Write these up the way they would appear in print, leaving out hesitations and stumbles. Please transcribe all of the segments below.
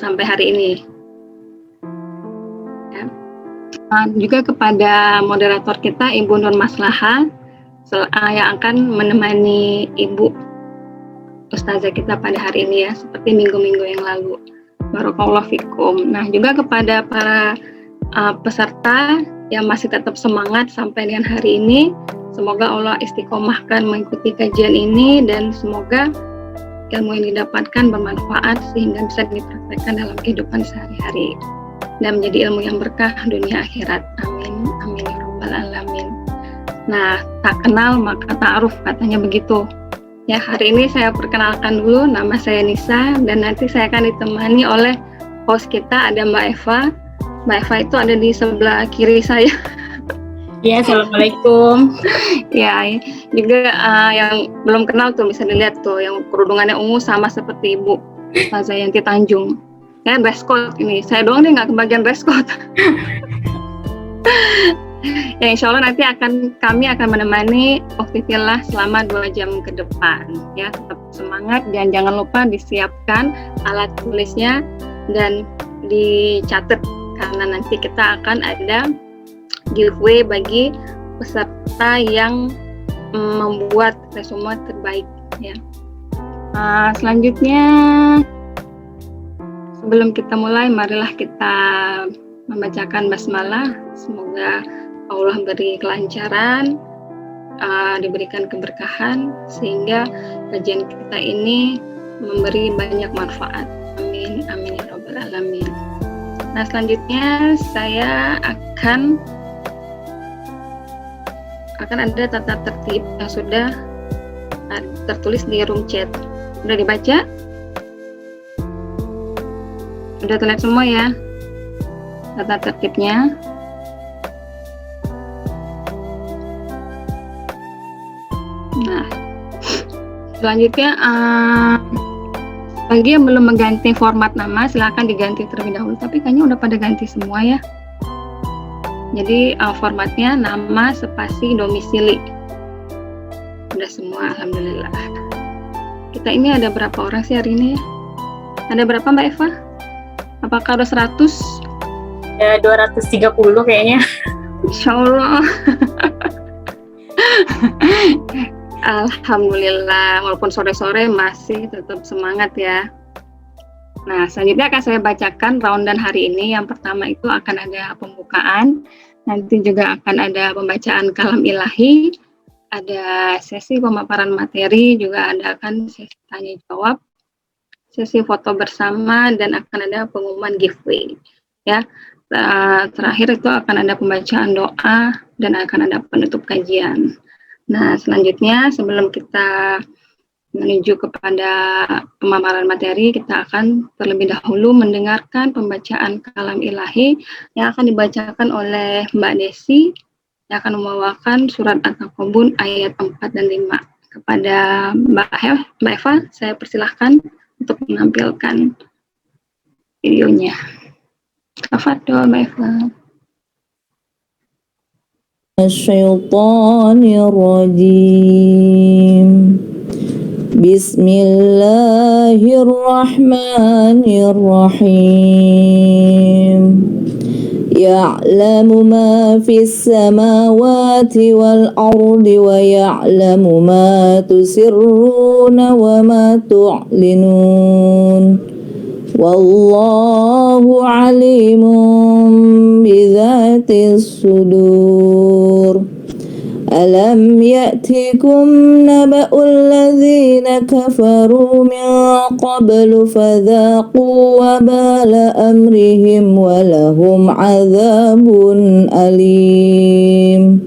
sampai hari ini. Ya. Juga kepada moderator kita Ibu Nur Maslahah yang akan menemani Ibu Ustazah kita pada hari ini ya, seperti minggu-minggu yang lalu. Barakallahu fikum. Nah, juga kepada para peserta yang masih tetap semangat sampai dengan hari ini, semoga Allah istiqomahkan mengikuti kajian ini dan semoga ilmu yang didapatkan bermanfaat sehingga bisa dipraktekkan dalam kehidupan sehari-hari dan menjadi ilmu yang berkah dunia akhirat. Amin. Amin ya rabbal alamin. Nah, tak kenal maka ta'aruf, katanya begitu. Ya, hari ini saya perkenalkan dulu, nama saya Nisa dan nanti saya akan ditemani oleh host kita, ada Mbak Eva. Mbak Eva itu ada di sebelah kiri saya. Ya, assalamualaikum. Ya, juga yang belum kenal tuh bisa dilihat tuh, yang kerudungannya ungu sama seperti Ibu Ustazah Yanti Tanjung. Ya, dress code ini. Saya doang nih nggak kebagian dress code. Ya, insya Allah nanti kami akan menemani Uktitillah selama 2 jam ke depan. Ya, tetap semangat dan jangan lupa disiapkan alat tulisnya dan dicatat karena nanti kita akan ada giveaway bagi peserta yang membuat resume terbaik. Ya. Selanjutnya, sebelum kita mulai, marilah kita membacakan basmalah. Semoga Allah beri kelancaran, diberikan keberkahan, sehingga kajian kita ini memberi banyak manfaat. Amin, amin ya rabbal alamin. Nah, selanjutnya saya akan ada tata tertib yang sudah tertulis di room chat. Udah dibaca? Udah terlihat semua ya tata tertibnya? Nah, selanjutnya bagi yang belum mengganti format nama silakan diganti terlebih dahulu, tapi kayaknya udah pada ganti semua ya. Jadi formatnya nama spasi domisili udah semua, alhamdulillah. Kita ini ada berapa orang sih hari ini? Ada berapa Mbak Eva? Apakah udah 100? Ya, 230 kayaknya. Insya Allah. Alhamdulillah, walaupun sore-sore masih tetap semangat ya. Nah, selanjutnya akan saya bacakan raundan hari ini. Yang pertama itu akan ada pembukaan, nanti juga akan ada pembacaan kalam ilahi, ada sesi pemaparan materi, juga ada akan sesi tanya jawab, sesi foto bersama, dan akan ada pengumuman giveaway. Ya, terakhir itu akan ada pembacaan doa dan akan ada penutup kajian. Nah, selanjutnya sebelum kita menuju kepada pemaparan materi, kita akan terlebih dahulu mendengarkan pembacaan kalam ilahi yang akan dibacakan oleh Mbak Desi yang akan membawakan surat At-Taqabun ayat 4 dan 5. Kepada Mbak Eva, saya persilahkan untuk menampilkan videonya. Tafadhol Mbak Eva. Asyaitonirrajim. Bismillahirrahmanirrahim. Ya'lamu ma fis samawati wal ardi wa ya'lamu ma tusirruna wa ma tu'linun. Wallahu alimun bizatis sudur. Alam ya'tikum naba'ul ladzina kafaru min qablu fadhaqu wabala amrihim walahum azabun alim.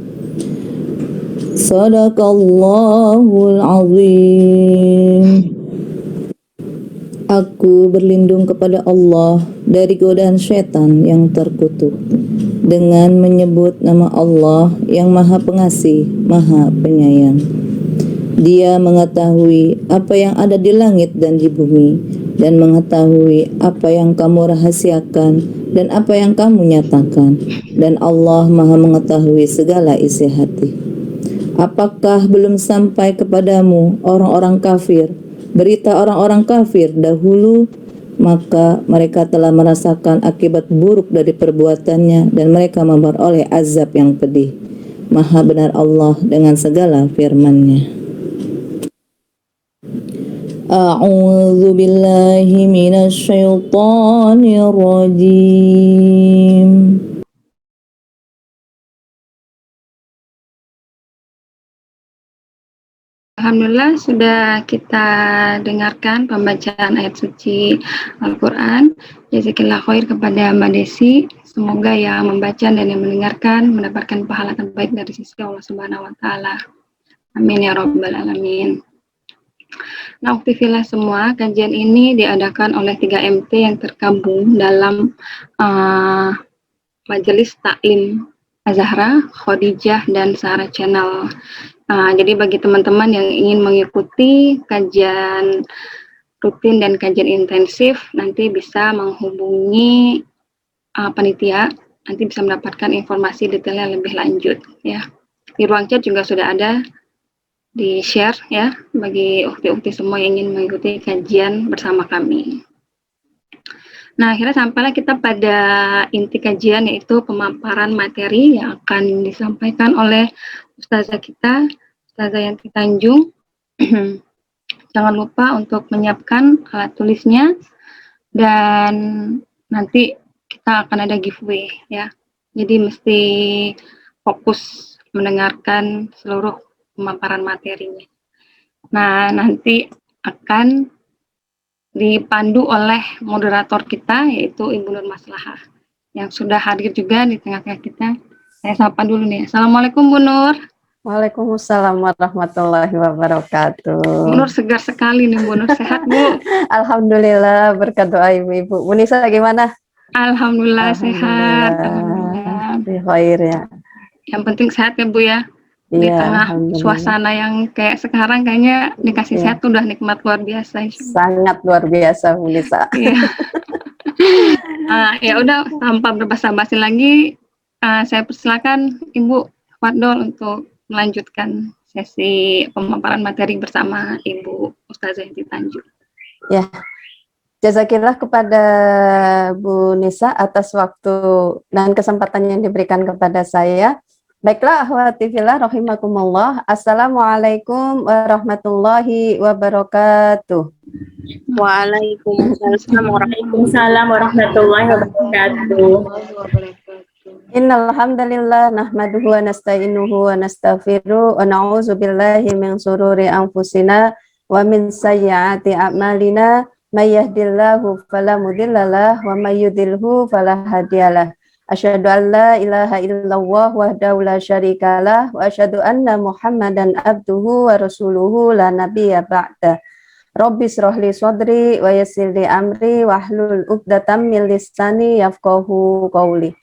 Sadaqallahul azim. Aku berlindung kepada Allah dari godaan setan yang terkutuk dengan menyebut nama Allah yang Maha Pengasih, Maha Penyayang. Dia mengetahui apa yang ada di langit dan di bumi, dan mengetahui apa yang kamu rahasiakan dan apa yang kamu nyatakan, dan Allah Maha mengetahui segala isi hati. Apakah belum sampai kepadamu orang-orang kafir, berita orang-orang kafir dahulu maka mereka telah merasakan akibat buruk dari perbuatannya dan mereka memperoleh azab yang pedih. Maha benar Allah dengan segala firman-Nya. A'udzu billahi minasy syaithanir rajim. Alhamdulillah sudah kita dengarkan pembacaan ayat suci Al-Quran. Jazakillah khair kepada Mbak Desi. Semoga yang membaca dan yang mendengarkan mendapatkan pahala terbaik dari sisi Allah Subhanahu wa Ta'ala. Amin ya Rabbal Alamin. Nah, Uktivilah semua, kajian ini diadakan oleh 3MT yang tergabung dalam Majelis Taklim Azahra, Khadijah, dan Sarah Channel. Jadi bagi teman-teman yang ingin mengikuti kajian rutin dan kajian intensif, nanti bisa menghubungi panitia, nanti bisa mendapatkan informasi detailnya lebih lanjut ya. Di ruang chat juga sudah ada di share ya bagi ukti-ukti semua yang ingin mengikuti kajian bersama kami. Nah, akhirnya sampailah kita pada inti kajian, yaitu pemaparan materi yang akan disampaikan oleh Ustazah kita, Ustazah Yanti Tanjung. Jangan lupa untuk menyiapkan alat tulisnya, dan nanti kita akan ada giveaway ya. Jadi mesti fokus mendengarkan seluruh pemaparan materinya. Nah, nanti akan dipandu oleh moderator kita, yaitu Ibu Nur Maslahah, yang sudah hadir juga di tengah-tengah kita. Saya sapa dulu nih. Assalamualaikum Bu Nur. Waalaikumsalam warahmatullahi wabarakatuh. Bu Nur segar sekali nih Bu Nur. Sehat Bu? Alhamdulillah, berkat doa ibu-ibu. Bu Nisa gimana? Alhamdulillah sehat. Alhamdulillah. Di khair ya. Yang penting sehat ya Bu ya. Di Iya, tengah suasana yang kayak sekarang, kayaknya dikasih sehat udah nikmat luar biasa. Sangat luar biasa Bu Nisa. Iya. Ya udah, tanpa berbasa-basi lagi, saya persilakan Ibu Fadol untuk melanjutkan sesi pemaparan materi bersama Ibu Ustazah Yanti Tanjung. Ya, jazakillah kepada Bu Nisa atas waktu dan kesempatan yang diberikan kepada saya. Baiklah, akhwati fillah rahimakumullah. Assalamualaikum warahmatullahi wabarakatuh. Waalaikumsalam warahmatullahi wabarakatuh. Innal hamdalillah nahmaduhu wa nasta'inuhu wa nastaghfiruh wa na'udzu billahi min shururi anfusina wa min sayyiati a'malina may yahdihillahu fala mudhillalah wa may yudhlilhu fala hadiyalah. Asyhadu an la ilaha illallah wahdahu la syarikalah wa asyhadu anna Muhammadan abduhu wa rasuluhu la nabiyya ba'da. Rabbi shrah li sadri wa yassir li amri wahlul 'uqdatam min lisani yafqahu qawli.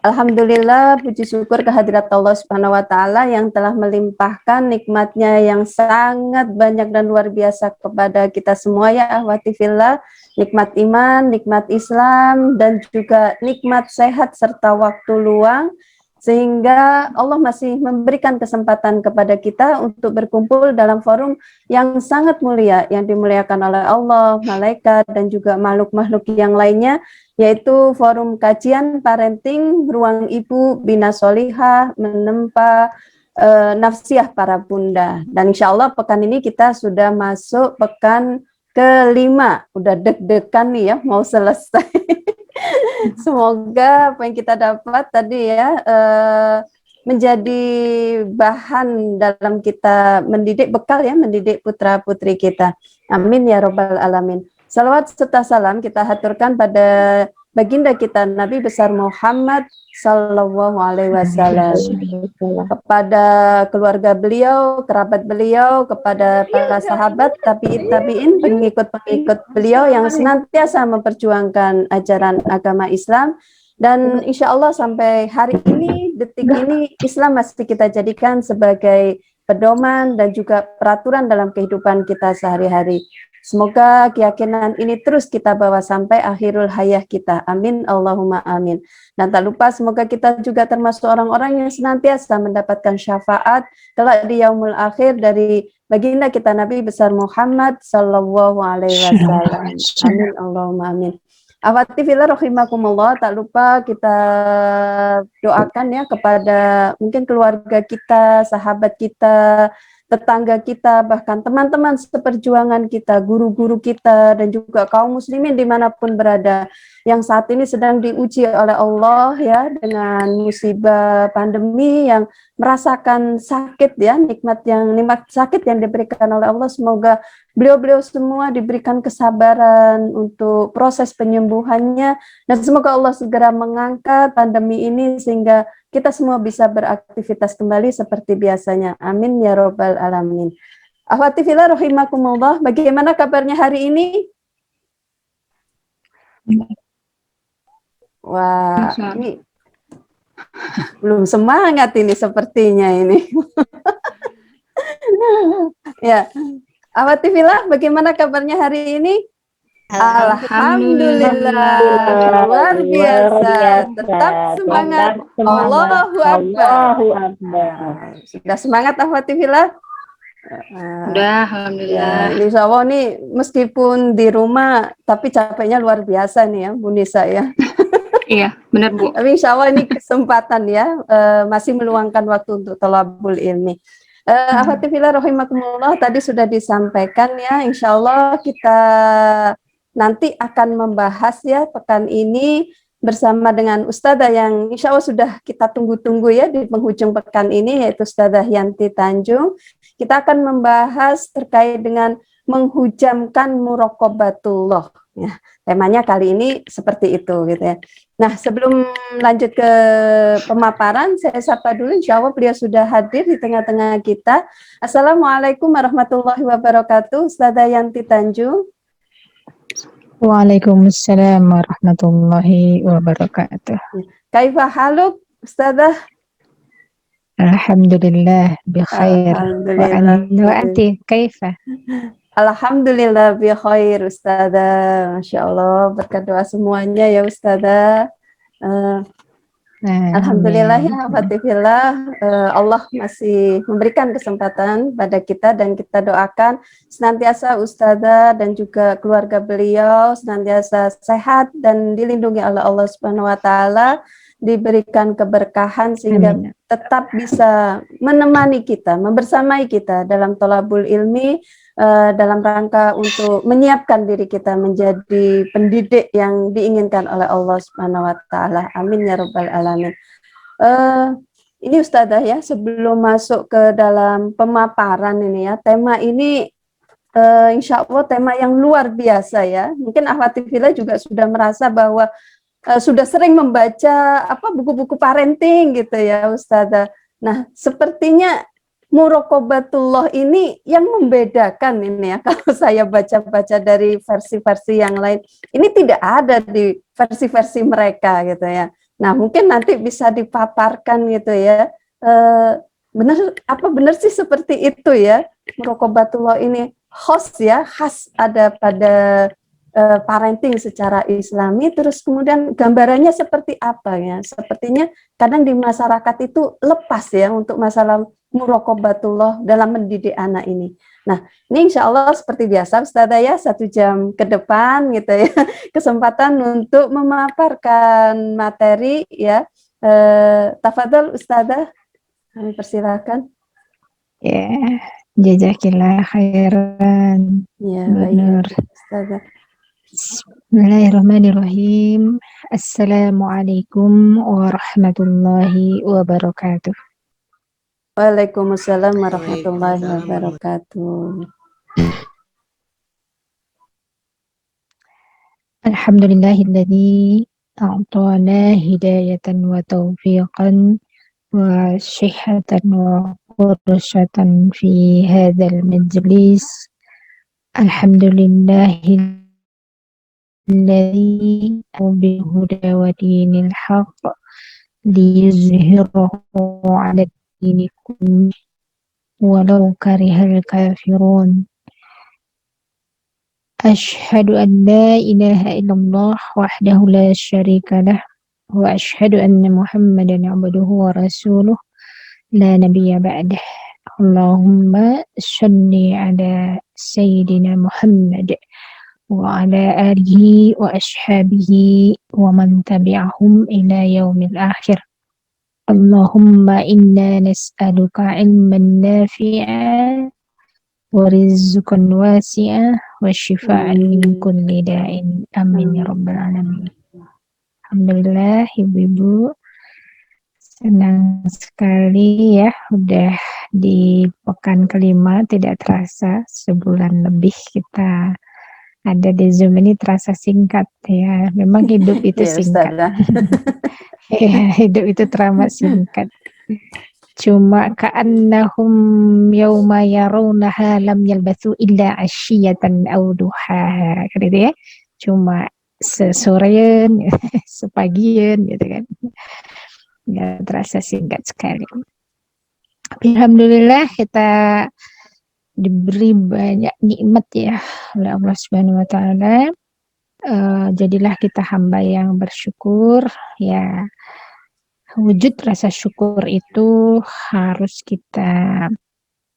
Alhamdulillah, puji syukur kehadirat Allah Subhanahu wa Ta'ala yang telah melimpahkan nikmatnya yang sangat banyak dan luar biasa kepada kita semua ya ahwati fillah. Nikmat iman, nikmat Islam, dan juga nikmat sehat serta waktu luang, sehingga Allah masih memberikan kesempatan kepada kita untuk berkumpul dalam forum yang sangat mulia, yang dimuliakan oleh Allah, malaikat, dan juga makhluk-makhluk yang lainnya, yaitu forum kajian parenting Ruang Ibu Bina Solihah menempa nafsiyah para bunda. Dan insya Allah pekan ini kita sudah masuk pekan kelima, udah deg-degan nih ya mau selesai. Semoga apa yang kita dapat tadi ya menjadi bahan dalam kita mendidik, bekal ya mendidik putra-putri kita. Amin ya Rabbal Alamin. Salawat serta salam kita haturkan pada baginda kita Nabi besar Muhammad Sallallahu Alaihi Wasallam, kepada keluarga beliau, kerabat beliau, kepada para sahabat, tabi'in, pengikut-pengikut beliau yang senantiasa memperjuangkan ajaran agama Islam. Dan insya Allah sampai hari ini, detik ini, Islam masih kita jadikan sebagai pedoman dan juga peraturan dalam kehidupan kita sehari-hari. Semoga keyakinan ini terus kita bawa sampai akhirul hayah kita. Amin, Allahumma amin. Dan tak lupa semoga kita juga termasuk orang-orang yang senantiasa mendapatkan syafaat kelak di yaumul akhir dari baginda kita Nabi besar Muhammad sallallahu alaihi wasallam. Amin Allahumma amin. Akhwati fillah rahimakumullah, tak lupa kita doakan ya kepada mungkin keluarga kita, sahabat kita, tetangga kita, bahkan teman-teman seperjuangan kita, guru-guru kita, dan juga kaum muslimin dimanapun berada, yang saat ini sedang diuji oleh Allah ya dengan musibah pandemi, yang merasakan sakit ya, nikmat sakit yang diberikan oleh Allah. Semoga beliau-beliau semua diberikan kesabaran untuk proses penyembuhannya, dan semoga Allah segera mengangkat pandemi ini sehingga kita semua bisa beraktivitas kembali seperti biasanya. Amin ya robbal alamin. Akhwati fillah rahimakumullah, bagaimana kabarnya hari ini? Wah, ini belum semangat ini sepertinya ini. Ya, Akhwati fillah, bagaimana kabarnya hari ini? Alhamdulillah, luar biasa. Tetap semangat. Allahu Akbar. Sudah semangat Akhwati fillah? Udah, alhamdulillah. Ya, insya Allah nih meskipun di rumah tapi capeknya luar biasa nih ya Bu Nisa ya. Iya, benar Bu. Tapi insya Allah ini kesempatan ya, masih meluangkan waktu untuk thalabul ilmi. Akhwati fillah rahimakumullah, tadi sudah disampaikan ya, insya Allah kita nanti akan membahas ya pekan ini bersama dengan Ustadzah yang insya Allah sudah kita tunggu-tunggu ya di penghujung pekan ini, yaitu Ustadzah Yanti Tanjung. Kita akan membahas terkait dengan menghujamkan muraqabatullah. Ya, temanya kali ini seperti itu gitu ya. Nah, sebelum lanjut ke pemaparan, saya sapa dulu, insya Allah beliau sudah hadir di tengah-tengah kita. Assalamualaikum warahmatullahi wabarakatuh, Ustadzah Yanti Tanjung. Waalaikumsalam warahmatullahi wabarakatuh. Kaifa haluk, Ustadzah? Alhamdulillah bikhair. Alhamdulillah. Wa anti kaifa? Alhamdulillah bi khair Ustadzah. Masya Allah, berkat doa semuanya ya Ustadzah. Alhamdulillah ya Akhwati fillah, Allah masih memberikan kesempatan pada kita, dan kita doakan senantiasa Ustadzah dan juga keluarga beliau senantiasa sehat dan dilindungi oleh Allah Subhanahu wa taala, diberikan keberkahan sehingga tetap bisa menemani kita, membersamai kita dalam thalabul ilmi, dalam rangka untuk menyiapkan diri kita menjadi pendidik yang diinginkan oleh Allah Subhanahu wa taala. Amin ya rabbal alamin. Ini Ustadzah ya, sebelum masuk ke dalam pemaparan ini ya, tema ini insya Allah tema yang luar biasa ya. Mungkin Akhwati fillah juga sudah merasa bahwa sudah sering membaca buku-buku parenting gitu ya Ustadzah. Nah, sepertinya muraqabatullah ini yang membedakan ini ya, kalau saya baca-baca dari versi-versi yang lain, ini tidak ada di versi-versi mereka gitu ya. Nah, mungkin nanti bisa dipaparkan gitu ya, benar sih seperti itu ya, muraqabatullah ini khas ada pada parenting secara Islami, terus kemudian gambarannya seperti apa ya? Sepertinya kadang di masyarakat itu lepas ya untuk masalah muraqabatullah dalam mendidik anak ini. Nah, ini insya Allah seperti biasa Ustadzah ya, 1 jam ke depan gitu ya, kesempatan untuk memaparkan materi ya. Tafadhol Ustadzah, kami persilakan. Ya, jazakillah khairan. Ya, benar. Ustadzah. Bismillahirrahmanirrahim. Assalamualaikum warahmatullahi wabarakatuh. Waalaikumsalam warahmatullahi wabarakatuh. Alhamdulillahilladzi a'tana hidayatan wa taufiqan wa shihatan wa qudrashatan fi hadzal majlis. Alhamdulillahilladzi bihuda wa dinil haqq liyuzhirahu 'ala ad-dini kullihi walau karihal kafirun. Asyhadu an la ilaha illallah wahdahu la syarika lah wa asyhadu anna Muhammadan abduhu wa rasuluh la nabiyya ba'dah. Allahumma shalli ala Sayyidina Muhammad wa ala alihi wa ashabihi wa man tabi'ahum ila yaumil akhir. Allahumma inna nas'aluka ilman nafi'a wa rizqan wasi'a wa shifaan min kulli da'in. Amin ya rabbal alamin. Alhamdulillah ibu-ibu, senang sekali ya udah di pekan kelima, tidak terasa sebulan lebih kita ada di Zoom ini, terasa singkat ya. Memang hidup itu Ya, singkat. Ustazah. Ya, hidup itu teramat singkat. Cuma ka'annahum yawma yarawnaha lam yalbathu illa asyiyatan aw duhaha. Kan itu ya. Cuma sesorean, sepagian gitu kan. Nggak terasa singkat sekali. Alhamdulillah kita diberi banyak nikmat ya oleh Allah Subhanahu wa taala. Jadilah kita hamba yang bersyukur ya. Wujud rasa syukur itu harus kita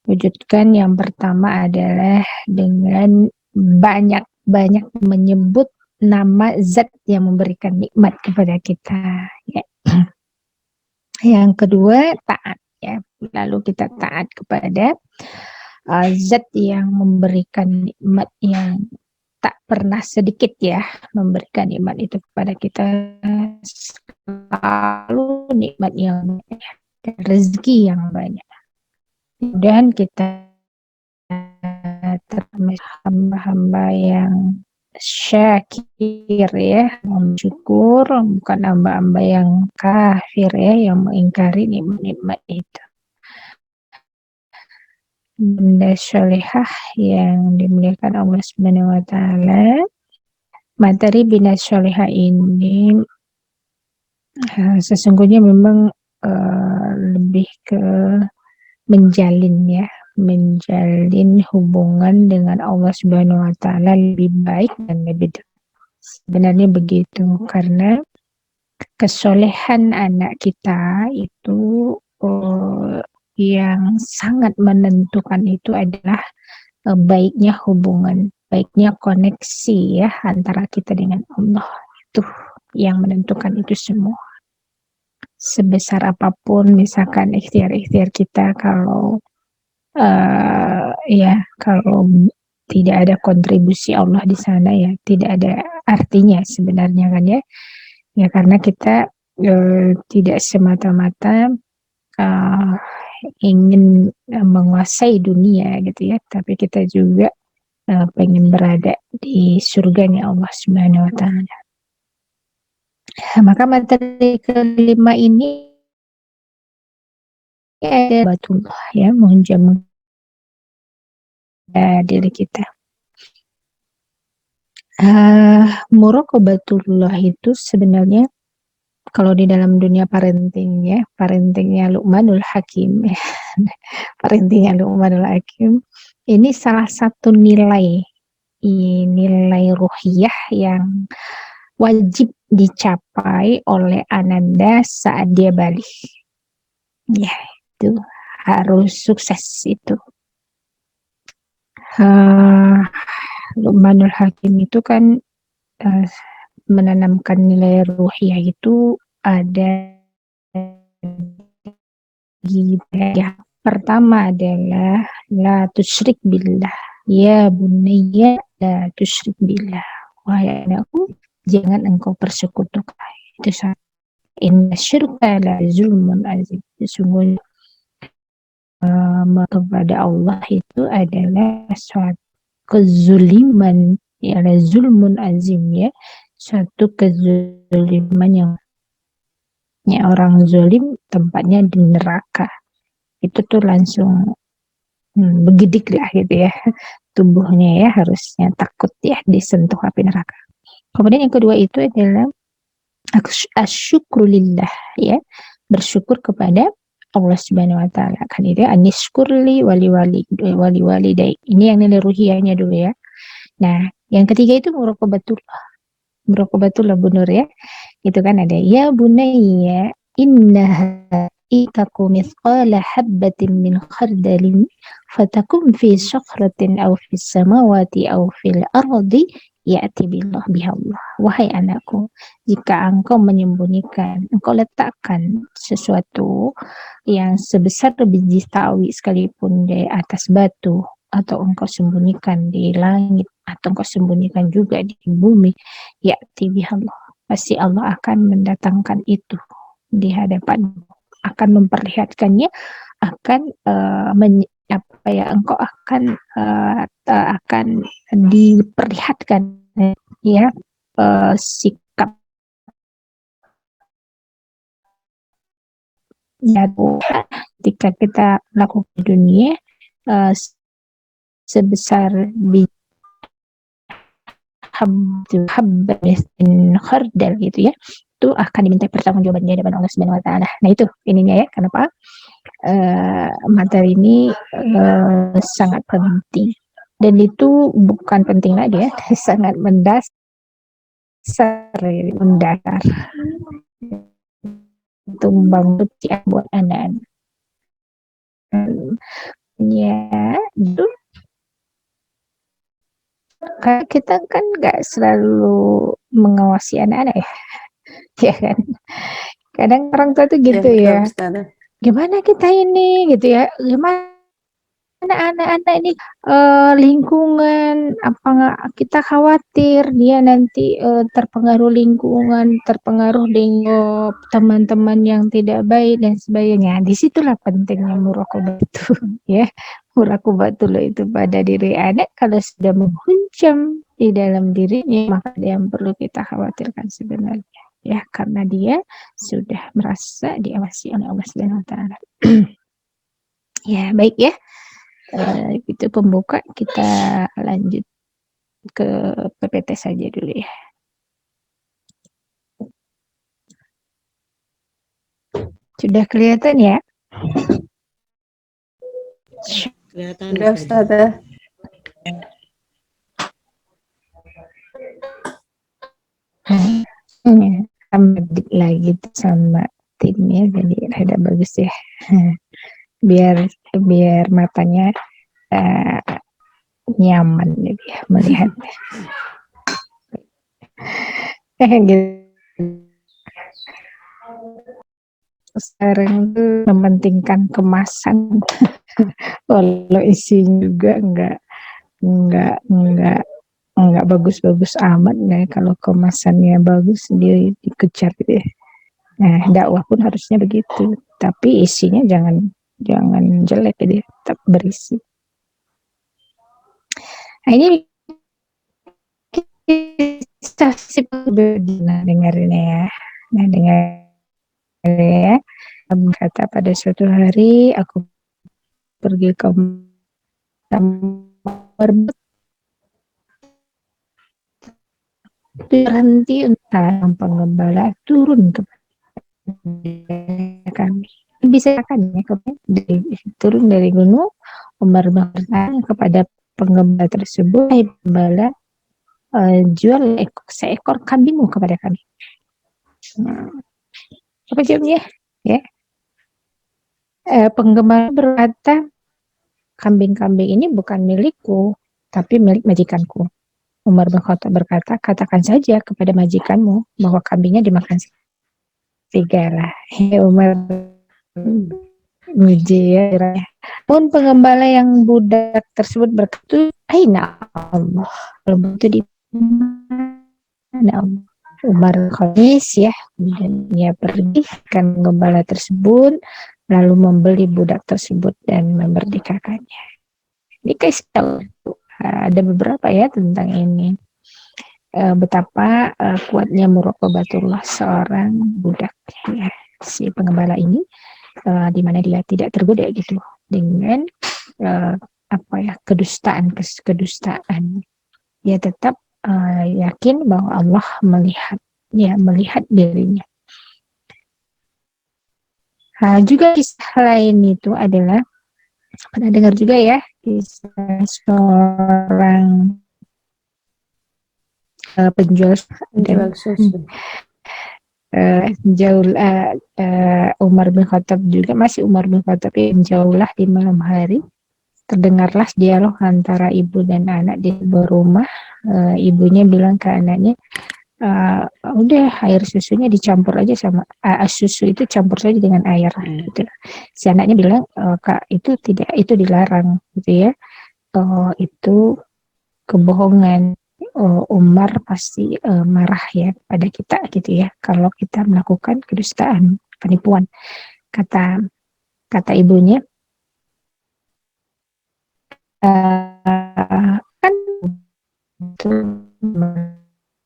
wujudkan. Yang pertama adalah dengan banyak-banyak menyebut nama zat yang memberikan nikmat kepada kita ya. Yang kedua taat ya, lalu kita taat kepada zat yang memberikan nikmat yang tak pernah sedikit ya, memberikan nikmat itu kepada kita, selalu nikmat yang banyak, rezeki yang banyak. Dan kita termasuk hamba-hamba yang syakir ya, bersyukur, bukan hamba-hamba yang kafir ya, yang mengingkari nikmat-nikmat itu. Benda syalihah yang dimuliakan Allah Subhanahu wa taala, materi bina syalihah ini sesungguhnya memang lebih ke menjalin ya, menjalin hubungan dengan Allah Subhanahu wa taala lebih baik dan lebih dekat. Sebenarnya begitu, karena kesolehan anak kita itu yang sangat menentukan itu adalah baiknya hubungan, baiknya koneksi ya antara kita dengan Allah. Itu yang menentukan itu semua. Sebesar apapun misalkan ikhtiar-ikhtiar kita, kalau kalau tidak ada kontribusi Allah di sana ya tidak ada artinya sebenarnya kan ya. Ya karena kita tidak semata-mata ingin menguasai dunia gitu ya, tapi kita juga pengen berada di surganya Allah Subhanahu wa taala. Maka materi kelima ini ada batullah ya, menjamu diri kita. Muraqabatullah itu sebenarnya kalau di dalam dunia parenting ya, parentingnya Luqmanul Hakim ya. Parentingnya Luqmanul Hakim ini salah satu nilai ruhiyah yang wajib dicapai oleh ananda saat dia balik. Ya, itu harus sukses itu. Luqmanul Hakim itu kan menanamkan nilai ruhiyah itu ada ya. Pertama adalah la tusyrik billah, ya bunayya la tusyrik billah, wahai anakku jangan engkau persekutukan. Itu satu. Inna syirka la zulmun azim, sesungguhnya kepada Allah itu adalah suatu kezuliman ya, zulmun azim ya, suatu kezuliman yang orang zulim tempatnya di neraka. Itu tuh langsung begidik lah gitu ya, tubuhnya ya harusnya takut ya disentuh api neraka. Kemudian yang kedua itu adalah asyukrulillah ya, bersyukur kepada Allah Subhanahu wa taala. Kan itu anishkurli wali walidai. Ini yang nilai ruhiyahnya dulu ya. Nah, yang ketiga itu muraqabatullah. Muraqabatullah Bu Nur ya. Itu kan ada ya bunayya innaha itaku mithqala habbatin min khardalin fatakun fi syakhratin aw fis samawati aw fil ardi ya'ti bihallah. Wahai anakku, jika engkau menyembunyikan, engkau letakkan sesuatu yang sebesar biji sawi sekalipun di atas batu, atau engkau sembunyikan di langit, atau engkau sembunyikan juga di bumi, ya'ti bihallah, pasti Allah akan mendatangkan itu di hadapan, akan memperlihatkannya, akan apa ya, engkau akan diperlihatkan ya sikap ya ketika kita melakukan di dunia sebesar habbatin khardal gitu ya, itu akan diminta pertanggungjawaban di hadapan Allah Subhanahu wa taala. Nah, itu ininya ya, kenapa materi ini sangat penting, dan itu bukan penting lagi ya, sangat mendasar itu membangun buat anak-anak ya. Itu karena kita kan nggak selalu mengawasi anak-anak ya, ya kan, kadang orang tua tuh gitu ya, gimana kita ini gitu ya, gimana anak-anak ini lingkungan, apa nggak, kita khawatir dia nanti terpengaruh lingkungan, terpengaruh dengan teman-teman yang tidak baik dan sebagainya. Disitulah pentingnya muraqabah itu ya, muraqabatul itu pada diri anak. Kalau sudah menghunjam di dalam dirinya, maka yang perlu kita khawatirkan sebenarnya ya, karena dia sudah merasa diawasi oleh Allah Subhanahu wa taala. Ya, baik ya. Itu pembuka, kita lanjut ke PPT saja dulu ya. Sudah kelihatan ya? Kelihatan Sudah Ustazah. Tambah lagi sama timnya, jadi ada bagus ya. Biar matanya nyaman gitu ya melihat. Gitu. Sekarang tuh mementingkan kemasan. Kalau isinya juga enggak bagus-bagus amat, nah kalau kemasannya bagus dia dikejar gitu ya. Nah, dakwah pun harusnya begitu, tapi isinya jangan jelek gitu ya, tetap berisi. Nah, ini kita dengerin ya. Nah, dengar ya. Kata pada suatu hari aku pergi ke kamar, berhenti entah penggembala turun ke kami. Bisa kan ya, turun dari gunung, Umar bertanya kepada penggembala tersebut, "Hai penggembala, jual seekor kambingmu kepada kami." Apa jawabnya? Ya. Penggembala berkata, "Kambing-kambing ini bukan milikku, tapi milik majikanku." Umar bin Khattab berkata, "Katakan saja kepada majikanmu bahwa kambingnya dimakan serigala." Umar muji ya. Pun penggembala yang budak tersebut berkata, "Aina Allah?" Kalau itu di mana Allah? Umar Khamis ya, dan dia pergi kan penggembala tersebut, lalu membeli budak tersebut dan memerdekakannya. Ini kasih tahu ada beberapa ya tentang ini, betapa kuatnya muraqabatullah seorang budak ya, si penggembala ini, di mana dia tidak tergoda gitu dengan apa ya, kedustaan. Dia tetap yakin bahwa Allah melihat dirinya. Juga kisah lain itu adalah, pernah dengar juga ya, kisah seorang penjual susu. Umar bin Khattab juga, masih Umar bin Khattab yang jauhlah di malam hari. Terdengarlah dialog antara ibu dan anak di sebuah rumah. Ibunya bilang ke anaknya, udah air susunya dicampur aja sama susu itu campur saja dengan air gitu. Si anaknya bilang, Kak, itu tidak, itu dilarang gitu ya. Itu kebohongan. Umar pasti marah ya pada kita gitu ya kalau kita melakukan kedustaan, penipuan. Kata ibunya, kan itu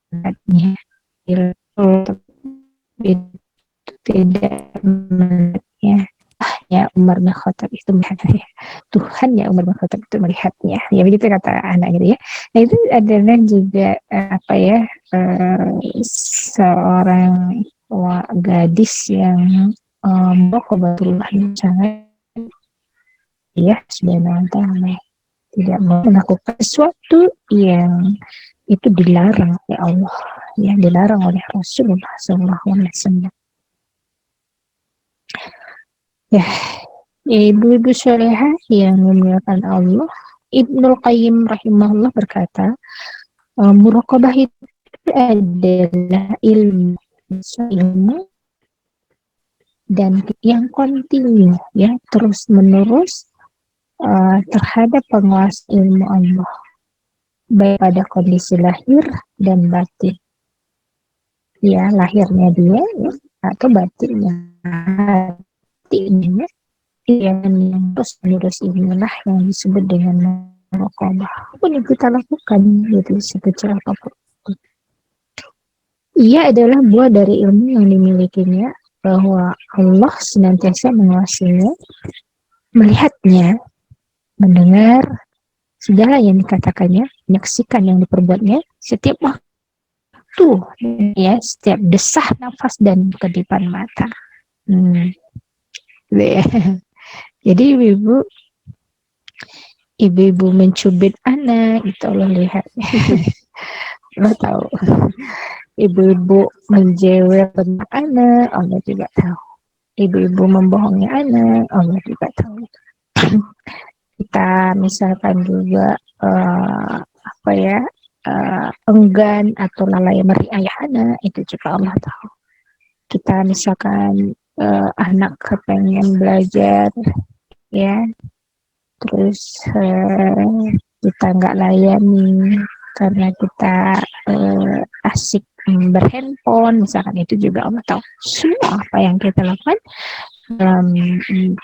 beratnya itu tidak melihatnya. Ya Umar bin Khattab itu melihatnya. Tuhan ya Umar bin Khattab itu melihatnya. Ya begitu kata anak gitu ya. Nah itu adalah juga seorang gadis yang Muraqabatullah sangat ya subhanahu wa ta'ala, tidak mau melakukan sesuatu yang itu dilarang oleh Allah, yang dilarang oleh Rasulullah SAW. Ya, ibu-ibu solehah yang memuliakan Allah, Ibnul Qayyim rahimahullah berkata, muraqabah itu adalah ilmu dan yang kontinu ya, terus menerus terhadap penguasa ilmu Allah, baik pada kondisi lahir dan batin. Ya, lahirnya dia ya, atau batinnya. Batinnya yang terus menerus inilah yang disebut dengan muraqabah. Apa yang kita lakukan gitu sekecil apapun. Ia adalah buah dari ilmu yang dimilikinya, bahwa Allah senantiasa menguasainya, melihatnya, mendengar segala yang dikatakannya, menyaksikan yang diperbuatnya setiap waktu, ya, setiap desah nafas dan kedipan mata. Jadi ibu-ibu mencubit anak, itu Allah lihat. Allah tahu. Ibu-ibu menjewer tentang anak, Allah juga tahu. Ibu-ibu membohongi anak, Allah juga tahu. Kita misalkan juga enggan atau lalai meriayah anak, itu juga Allah tahu. Kita misalkan anak kepengen belajar ya, terus kita nggak layani karena kita asik berhandphone misalkan, itu juga Allah tahu. Semua apa yang kita lakukan dalam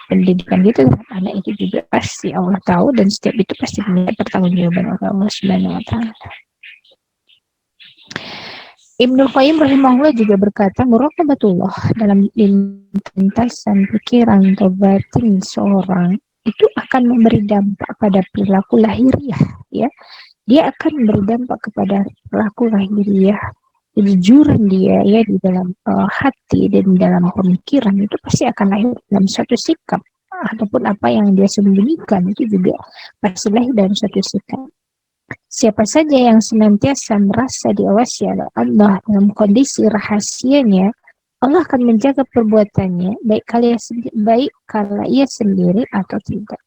pendidikan gitu anak itu juga pasti Allah tahu, dan setiap itu pasti punya pertanggungjawaban oleh Allah Subhanahu wa ta'ala. Ibnu Qayyim rahimahullah juga berkata, muraqabatullah dalam lintasan pikiran atau batin seorang itu akan memberi dampak pada perilaku lahiriah ya. Dia akan memberi dampak kepada perilaku lahiriah, kejujuran dia ya di dalam hati dan dalam pemikiran itu pasti akan lahir dalam suatu sikap, ataupun apa yang dia sembunyikan itu juga pasti lahir dalam suatu sikap. Siapa saja yang senantiasa merasa diawasi oleh Allah dalam kondisi rahasianya, Allah akan menjaga perbuatannya baik kalau ia sendiri atau tidak.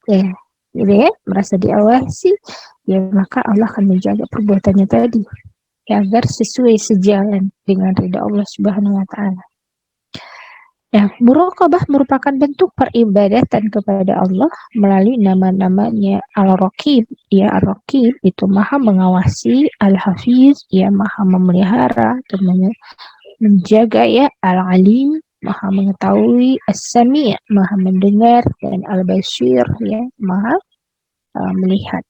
Ya, gitu ya, merasa diawasi, ya maka Allah akan menjaga perbuatannya tadi ya, agar sesuai sejalan dengan ridha Allah Subhanahu wa ta'ala. Ya, muraqabah merupakan bentuk peribadatan kepada Allah melalui nama-namanya Al-Raqib. Ya, Al-Raqib itu maha mengawasi, Al-Hafiz, ya maha memelihara atau menjaga, ya Al-Alim, maha mengetahui, As-Sami', maha mendengar, dan Al-Basir, ya maha melihat.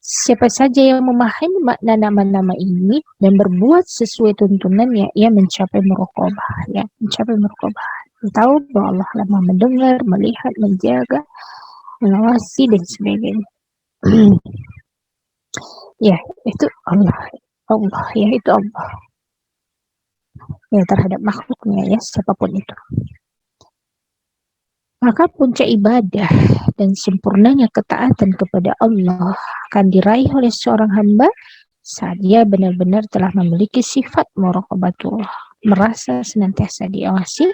Siapa saja yang memahami makna nama-nama ini dan berbuat sesuai tuntunannya, ia mencapai muraqabah, ya, mencapai muraqabah. Tahu bahwa Allah lama mendengar, melihat, menjaga, mengawasi dan sebagainya. Ya, itu Allah. Allah, ya itu Allah. Ya, terhadap makhluknya, ya, siapapun itu. Maka puncak ibadah dan sempurnanya ketaatan kepada Allah akan diraih oleh seorang hamba saat dia benar-benar telah memiliki sifat muraqabatullah, merasa senantiasa diawasi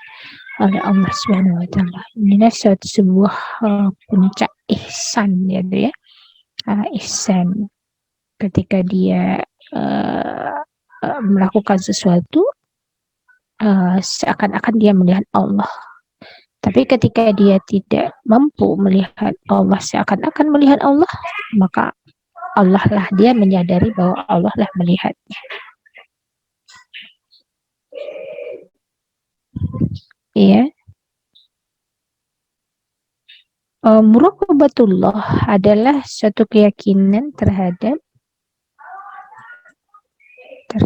oleh Allah Subhanahu wa taala. Inilah sebuah puncak ihsan ya, itu ya. Ihsan ketika dia melakukan sesuatu seakan-akan dia melihat Allah. Tapi ketika dia tidak mampu melihat Allah seakan-akan melihat Allah, maka Allah lah dia menyadari bahwa Allah lah melihatnya. Iya. Muraqabatullah adalah suatu keyakinan terhadap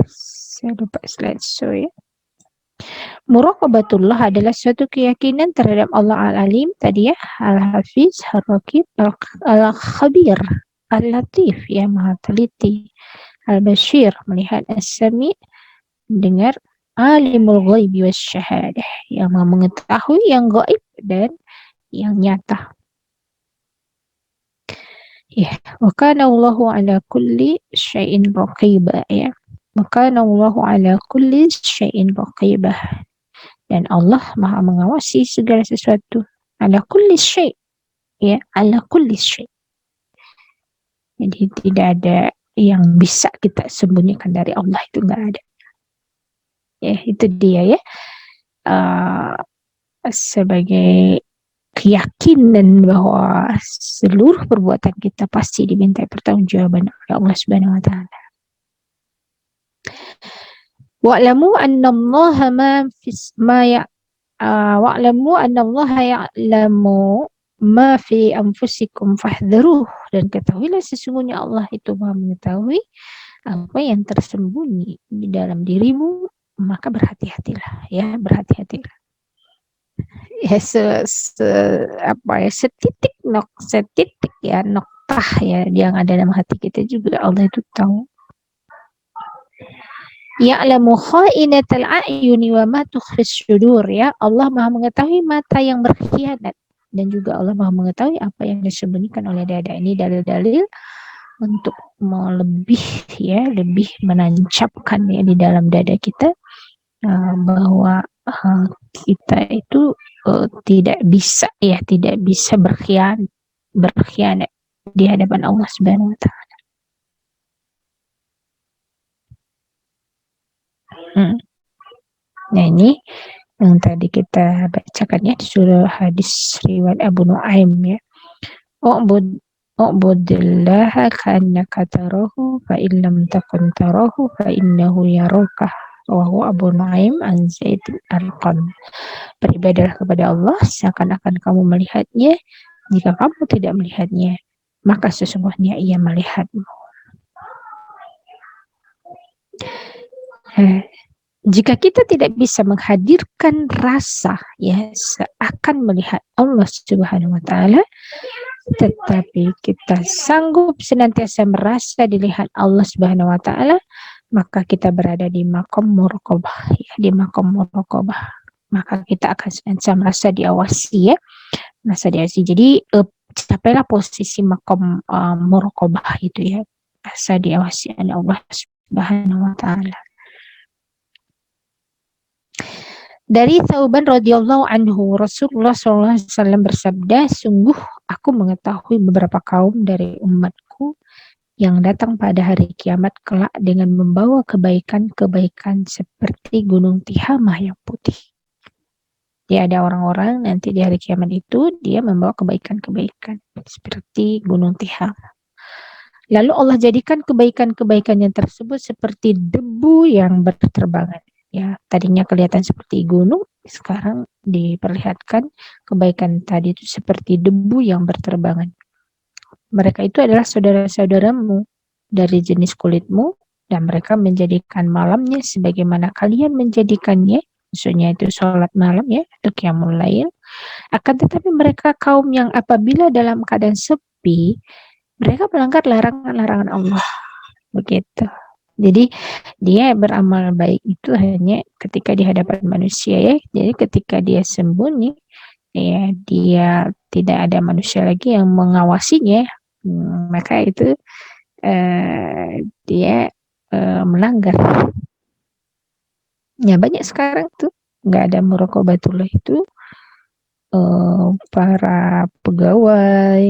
saya lupa slide show ya. Muraqabatullah adalah suatu keyakinan terhadap Allah Al-Alim tadi ya, Al-Hafiz, Al-Raqib, Al-Khabir, Al-Latif ya, Maha Teliti, Al-Bashir, melihat, As-Sami, mendengar, Alimul Ghaibi Wasyahadah, yang mengetahui yang gaib dan yang nyata. Ya, wa kana Allahu ala kulli syai'in raqiba ya. Wa kana Allahu ala kulli syai'in raqibah. Dan Allah Maha mengawasi segala sesuatu. Ala kulli syai'. Ya, ala kulli syai'. Jadi tidak ada yang bisa kita sembunyikan dari Allah, itu enggak ada. Ya, itu dia ya. Sebagai keyakinan bahwa seluruh perbuatan kita pasti dimintai pertanggungjawaban oleh Allah Subhanahu wa taala. Wa'lamu annallaha wa'lamu annallaha ya'lamu ma fi anfusikum fahdharuh, dan ketahuilah sesungguhnya Allah itu Maha mengetahui apa yang tersembunyi di dalam dirimu, maka berhati-hatilah ya, berhati-hatilah. Ya setitik ya, noktah ya yang ada dalam hati kita juga Allah itu tahu. Ya'lamu kha'inatal a'yuni wa ma tukhfis sudur ya. Allah Maha mengetahui mata yang berkhianat, dan juga Allah Maha mengetahui apa yang disembunyikan oleh dada. Ini dalil-dalil untuk lebih menancapkan ya di dalam dada kita bahwa kita itu tidak bisa berkhianat di hadapan Allah Subhanahu wa taala. Nah, ini yang tadi kita bacakan ya di surah hadis riwayat Abu Nuaim ya. U'budillaha ka'annaka tarahu fa in lam takun tarahu fa innahu yaraka. Rawahu Abu Nuaim an Zaid al-Arqam. Beribadahlah kepada Allah seakan-akan kamu melihatnya. Jika kamu tidak melihatnya, maka sesungguhnya ia melihatmu. Jika kita tidak bisa menghadirkan rasa ya seakan melihat Allah Subhanahu wa taala, tetapi kita sanggup senantiasa merasa dilihat Allah Subhanahu wa taala, maka kita berada di maqam muraqabah ya, di maqam muraqabah. Maka kita akan senantiasa merasa diawasi ya, merasa diawasi. Jadi capailah posisi maqam muraqabah itu ya, merasa diawasi oleh Allah Subhanahu wa taala. Dari Thauban radhiyallahu anhu, Rasulullah SAW bersabda, sungguh aku mengetahui beberapa kaum dari umatku yang datang pada hari kiamat kelak dengan membawa kebaikan-kebaikan seperti gunung Tihamah yang putih. Dia ada orang-orang nanti di hari kiamat itu dia membawa kebaikan-kebaikan seperti gunung Tihamah. Lalu Allah jadikan kebaikan-kebaikannya tersebut seperti debu yang berterbangan. Ya, tadinya kelihatan seperti gunung, sekarang diperlihatkan kebaikan tadi itu seperti debu yang berterbangan. Mereka itu adalah saudara-saudaramu dari jenis kulitmu, dan mereka menjadikan malamnya sebagaimana kalian menjadikannya, maksudnya itu sholat malam ya, itu qiyamul lail. Akan tetapi mereka kaum yang apabila dalam keadaan sepi, mereka melanggar larangan-larangan Allah. Begitu. Jadi dia beramal baik itu hanya ketika di hadapan manusia ya. Jadi ketika dia sembunyi ya, dia tidak ada manusia lagi yang mengawasinya, maka itu dia melanggar. Ya banyak sekarang tuh nggak ada muraqabatullah itu para pegawai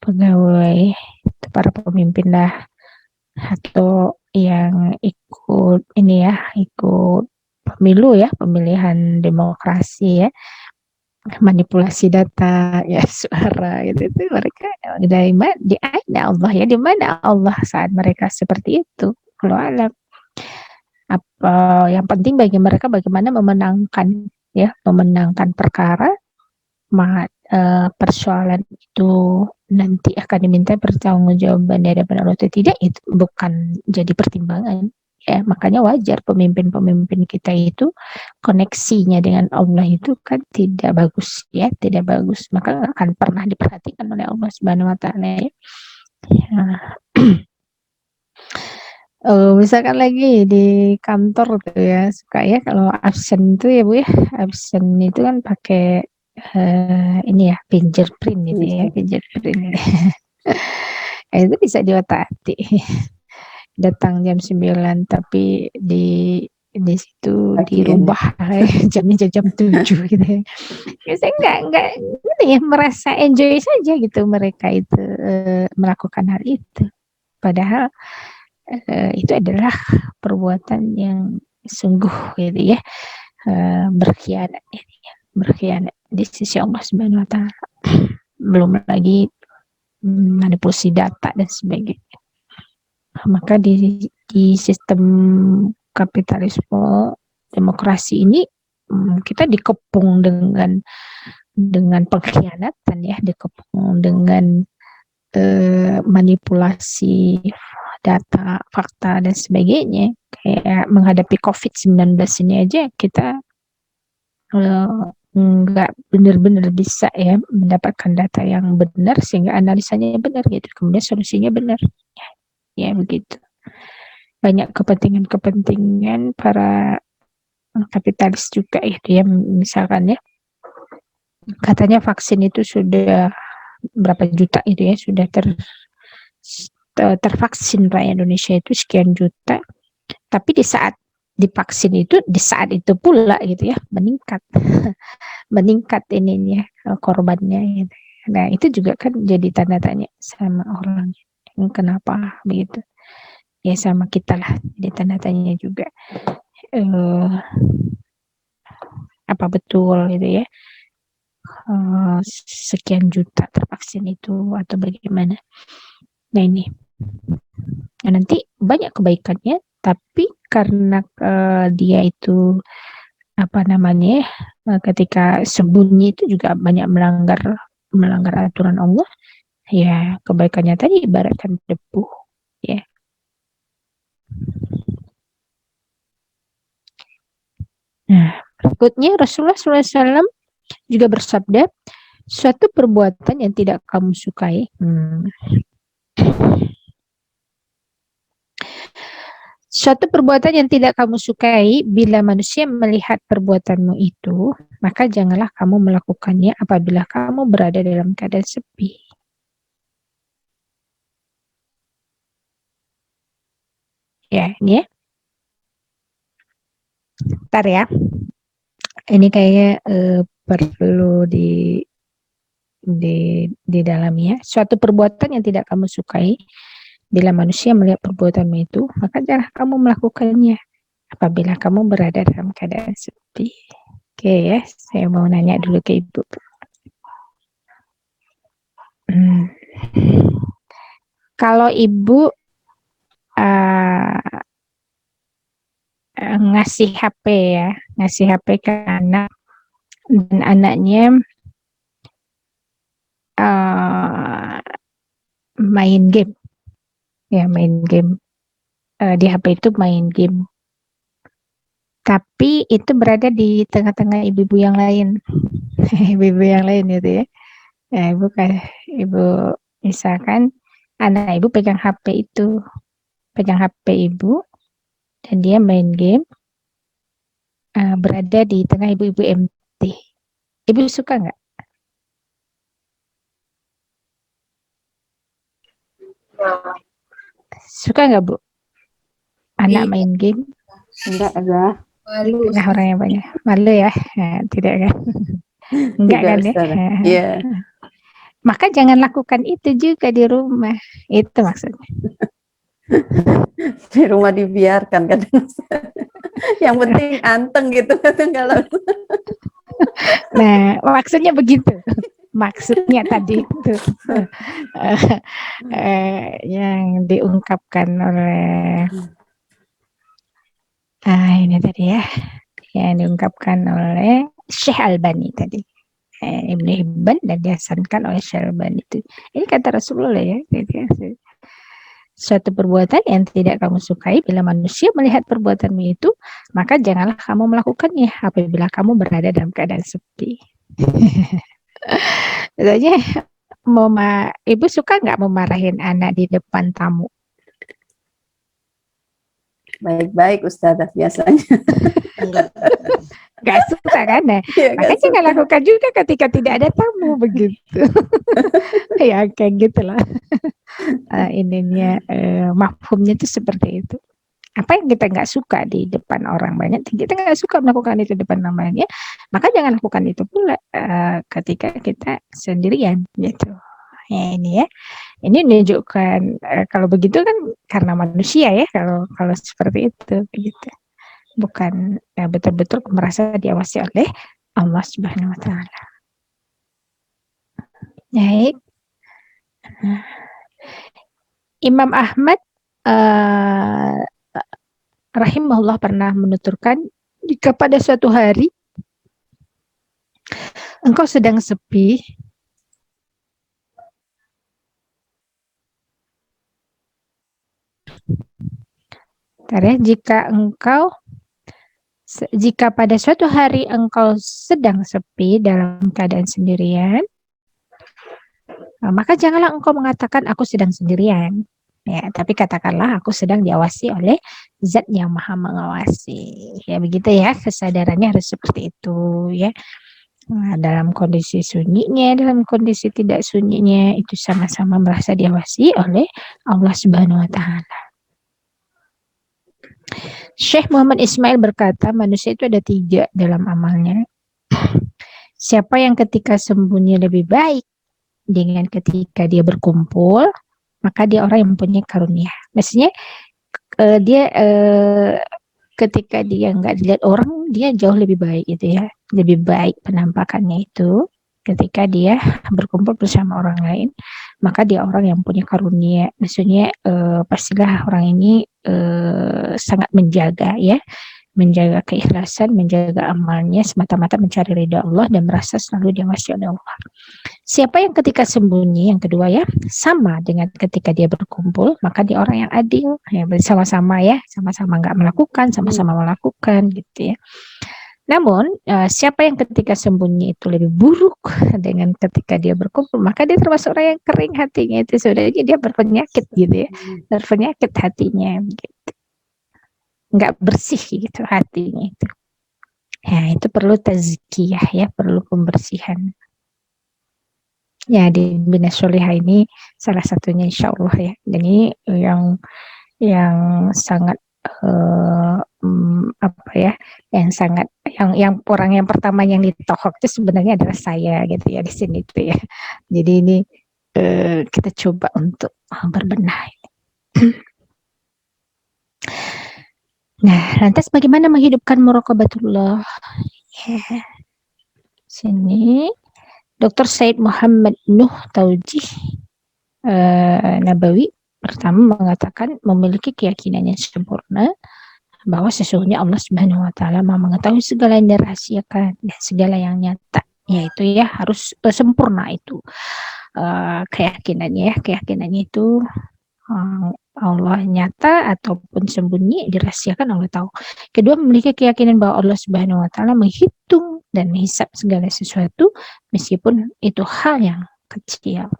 pegawai para pemimpin lah atau yang ikut ini ya ikut pemilu ya pemilihan demokrasi ya manipulasi data ya suara gitu itu mereka di aina Allah ya di mana Allah saat mereka seperti itu kalau alam apa yang penting bagi mereka bagaimana memenangkan perkara persoalan itu nanti akan diminta pertanggungjawaban di hadapan Allah atau tidak itu bukan jadi pertimbangan ya makanya wajar pemimpin-pemimpin kita itu koneksinya dengan Allah itu kan tidak bagus ya tidak bagus maka nggak akan pernah diperhatikan oleh Allah Subhanahu Wa Taala ya. Misalkan lagi di kantor tuh ya suka ya kalau absen tuh ya Bu ya absen itu kan pakai ini ya fingerprint gitu ya fingerprint itu bisa diotak-atik datang jam 9 tapi di situ dirubah jamnya jam 7 gitu ya. Saya enggak ini ya merasa enjoy saja gitu mereka itu melakukan hal itu padahal itu adalah perbuatan yang sungguh gitu ya berkhianat ini ya berkhianat di sisi Allah Subhanahu Wa Taala belum lagi manipulasi data dan sebagainya maka di sistem kapitalisme demokrasi ini kita dikepung dengan pengkhianatan ya dikepung dengan manipulasi data, fakta dan sebagainya kayak menghadapi COVID-19 ini aja kita nggak benar-benar bisa ya mendapatkan data yang benar sehingga analisanya benar gitu kemudian solusinya benar ya begitu banyak kepentingan para kapitalis juga itu ya misalkan ya katanya vaksin itu sudah berapa juta itu ya sudah tervaksin rakyat Indonesia itu sekian juta tapi di saat divaksin itu di saat itu pula gitu ya meningkat ininya korbannya gitu. Nah itu juga kan jadi tanda tanya sama orang kenapa begitu ya sama kita lah jadi tanda tanya juga apa betul gitu ya sekian juta tervaksin itu atau bagaimana nah ini nah, nanti banyak kebaikannya tapi karena dia itu apa namanya ketika sembunyi itu juga banyak melanggar aturan Allah ya kebaikannya tadi ibaratkan debu ya nah berikutnya Rasulullah SAW juga bersabda suatu perbuatan yang tidak kamu sukai suatu perbuatan yang tidak kamu sukai bila manusia melihat perbuatanmu itu maka janganlah kamu melakukannya apabila kamu berada dalam keadaan sepi ya ini ya bentar ya ini kayaknya perlu di dalamnya suatu perbuatan yang tidak kamu sukai bila manusia melihat perbuatanmu itu maka jangan kamu melakukannya apabila kamu berada dalam keadaan sepi oke ya saya mau nanya dulu ke Ibu kalau Ibu ngasih HP ya ngasih HP ke anak dan anaknya main game ya main game di HP itu main game tapi itu berada di tengah-tengah ibu-ibu yang lain ibu-ibu yang lain gitu ya nah, ibu misalkan anak ibu pegang HP ibu dan dia main game berada di tengah ibu-ibu MT ibu suka nggak? Suka nggak Bu? anak main game? Enggak ada. Nah, orang yang banyak malu ya. Tidak kan? Enggak Tidak, kan ya? Ustazah. Iya. Maka jangan lakukan itu juga di rumah. Itu maksudnya. Di rumah dibiarkan kan. Yang penting anteng gitu kan kalau Nah, maksudnya begitu. Maksudnya tadi itu yang diungkapkan oleh ini tadi ya, yang diungkapkan oleh Syekh Albani tadi. Ibnu Hibban dan dihasankan oleh Syekh Albani itu. Ini kata Rasulullah ya. Suatu perbuatan yang tidak kamu sukai bila manusia melihat perbuatanmu itu, maka janganlah kamu melakukannya apabila kamu berada dalam keadaan sepi. Misalnya, ibu suka nggak memarahin anak di depan tamu? baik-baik Ustazah biasanya. Enggak. Nggak suka kan? Nah, Iya, nggak makanya suka. nggak lakukan juga ketika tidak ada tamu begitu. Ya kayak gitulah. Ininya mafhumnya itu seperti itu. Apa yang kita nggak suka di depan orang banyak, kita nggak suka melakukan itu di depan orang banyak, maka jangan lakukan itu pula ketika kita sendirian gitu. Ya ini ya, ini menunjukkan kalau begitu kan karena manusia ya, kalau seperti itu gitu, bukan betul-betul merasa diawasi oleh Allah Subhanahu Wa Taala. Baik. Imam Ahmad rahimahullah pernah menuturkan, jika pada suatu hari engkau sedang sepi, jika pada suatu hari engkau sedang sepi dalam keadaan sendirian, maka janganlah engkau mengatakan aku sedang sendirian. Ya, tapi katakanlah aku sedang diawasi oleh Zat yang Maha Mengawasi. Ya begitu ya, kesadarannya harus seperti itu ya. Nah, dalam kondisi sunyinya, dalam kondisi tidak sunyinya, itu sama-sama merasa diawasi oleh Allah Subhanahu Wa Taala. Syekh Muhammad Ismail berkata, manusia itu ada 3 dalam amalnya. Siapa yang ketika sembunyi lebih baik dengan ketika dia berkumpul, maka dia orang yang mempunyai karunia. Maksudnya dia ketika dia nggak dilihat orang, dia jauh lebih baik gitu ya, lebih baik penampakannya itu ketika dia berkumpul bersama orang lain, maka dia orang yang punya karunia. Maksudnya pastilah orang ini sangat menjaga ya, menjaga keikhlasan, menjaga amalnya semata-mata mencari ridha Allah dan merasa selalu diawasi oleh Allah. Siapa yang ketika sembunyi, yang kedua ya, sama dengan ketika dia berkumpul, maka dia orang yang adil, ya sama-sama ya, sama-sama nggak melakukan, sama-sama melakukan gitu ya. Namun siapa yang ketika sembunyi itu lebih buruk dengan ketika dia berkumpul, maka dia termasuk orang yang kering hatinya, itu sebenarnya dia berpenyakit gitu ya, berpenyakit hatinya gitu. Nggak bersih gitu hatinya itu. Ya itu perlu tazkiyah ya, perlu pembersihan. Ya di Bina Sholihah ini salah satunya insya Allah ya. Dan ini yang sangat apa ya, yang orang yang pertama yang ditohok itu sebenarnya adalah saya gitu ya di sini itu ya. Jadi ini kita coba untuk berbenah. Nah, lantas bagaimana menghidupkan muraqabatullah? Ya. Sini Dr. Said Muhammad Nuh Taujih Nabawi pertama mengatakan memiliki keyakinan yang sempurna bahwa sesungguhnya Allah Subhanahu Wa Taala Maha mengetahui segala yang dirahasiakan dan segala yang nyata, yaitu ya harus sempurna itu keyakinannya itu Allah nyata ataupun sembunyi dirahasiakan Allah tahu. Kedua, memiliki keyakinan bahwa Allah Subhanahu Wa Taala menghitung dan menghisap segala sesuatu meskipun itu hal yang kecil.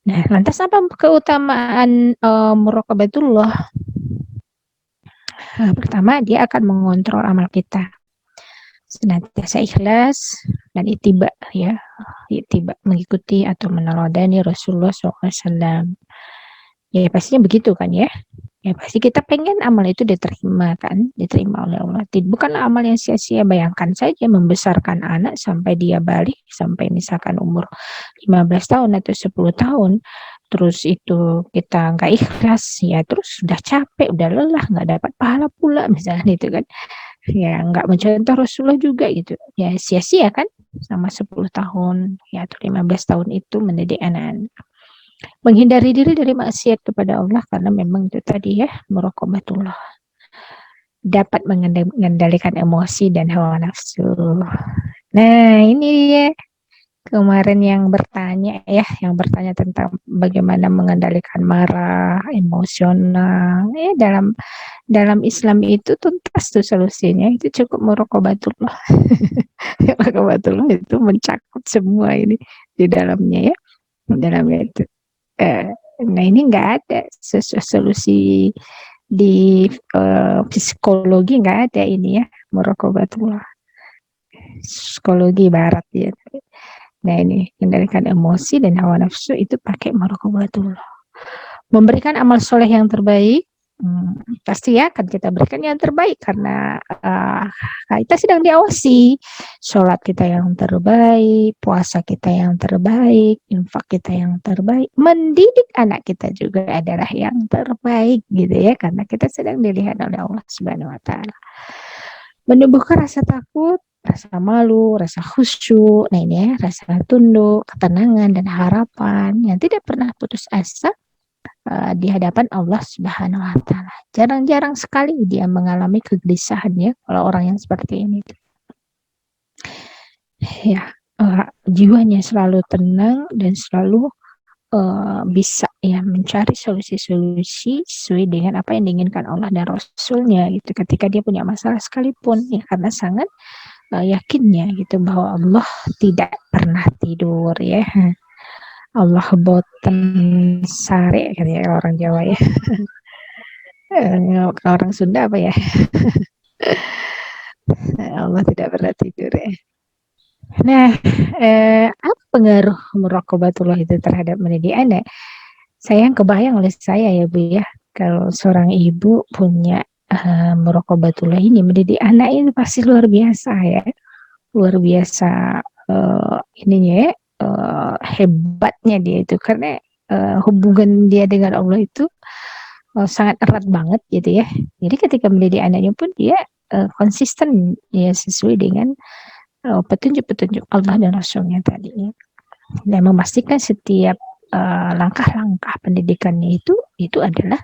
Nah, lantas apa keutamaan muraqabatullah? Pertama, dia akan mengontrol amal kita. Senantiasa ikhlas dan ittiba ya, ittiba mengikuti atau meneladani Rasulullah SAW. Ya pastinya begitu kan ya. Ya pasti kita pengen amal itu diterima kan, diterima oleh Allah. Bukanlah amal yang sia-sia. Bayangkan saja membesarkan anak sampai dia balik, sampai misalkan umur 15 tahun atau 10 tahun. Terus itu kita nggak ikhlas, ya terus udah capek, udah lelah, nggak dapat pahala pula misalnya itu kan. Ya nggak mencontoh Rasulullah juga gitu. Ya sia-sia kan sama 10 tahun, ya atau 15 tahun itu mendidik anak-anak. Menghindari diri dari maksiat kepada Allah karena memang itu tadi ya, muraqabatullah. Dapat mengendalikan emosi dan hawa nafsu. Nah, ini dia kemarin yang bertanya ya, yang bertanya tentang bagaimana mengendalikan marah, emosional. Ya, dalam Islam itu tuntas tuh solusinya, itu cukup muraqabatullah. Muraqabatullah itu mencakup semua ini di dalamnya ya. Di dalamnya itu. Nah ini nggak ada solusi di psikologi, nggak ada ini ya, muraqabatullah. Psikologi barat ya. Nah ini kendalikan emosi dan hawa nafsu itu pakai muraqabatullah. Memberikan amal soleh yang terbaik, pasti ya akan kita berikan yang terbaik karena kita sedang diawasi. Sholat kita yang terbaik, puasa kita yang terbaik, infak kita yang terbaik, mendidik anak kita juga adalah yang terbaik gitu ya, karena kita sedang dilihat oleh Allah Subhanahu wa taala. Menumbuhkan rasa takut, rasa malu, rasa khusyuk, nah ini ya, rasa tunduk, ketenangan dan harapan yang tidak pernah putus asa di hadapan Allah Subhanahu wa taala. Jarang-jarang sekali dia mengalami kegelisahan ya kalau orang yang seperti ini. Ya, jiwanya selalu tenang dan selalu bisa ya mencari solusi-solusi sesuai dengan apa yang diinginkan Allah dan Rasulnya gitu ketika dia punya masalah sekalipun ya, karena sangat yakinnya gitu bahwa Allah tidak pernah tidur ya. Allah boten sare katanya orang Jawa ya. Orang Sunda apa ya? Allah tidak pernah tidur ya. Nah, apa pengaruh muraqabatullah itu terhadap mendidik anak? Saya yang kebayang oleh saya ya Bu ya, kalau seorang ibu punya muraqabatullah ini mendidik anak ini pasti luar biasa ya, luar biasa ininya ya, hebatnya dia itu karena hubungan dia dengan Allah itu sangat erat banget gitu ya. Jadi ketika mendidik anaknya pun dia konsisten ya sesuai dengan petunjuk-petunjuk Allah dan Rasulnya tadi ya. Dan memastikan setiap langkah-langkah pendidikannya itu adalah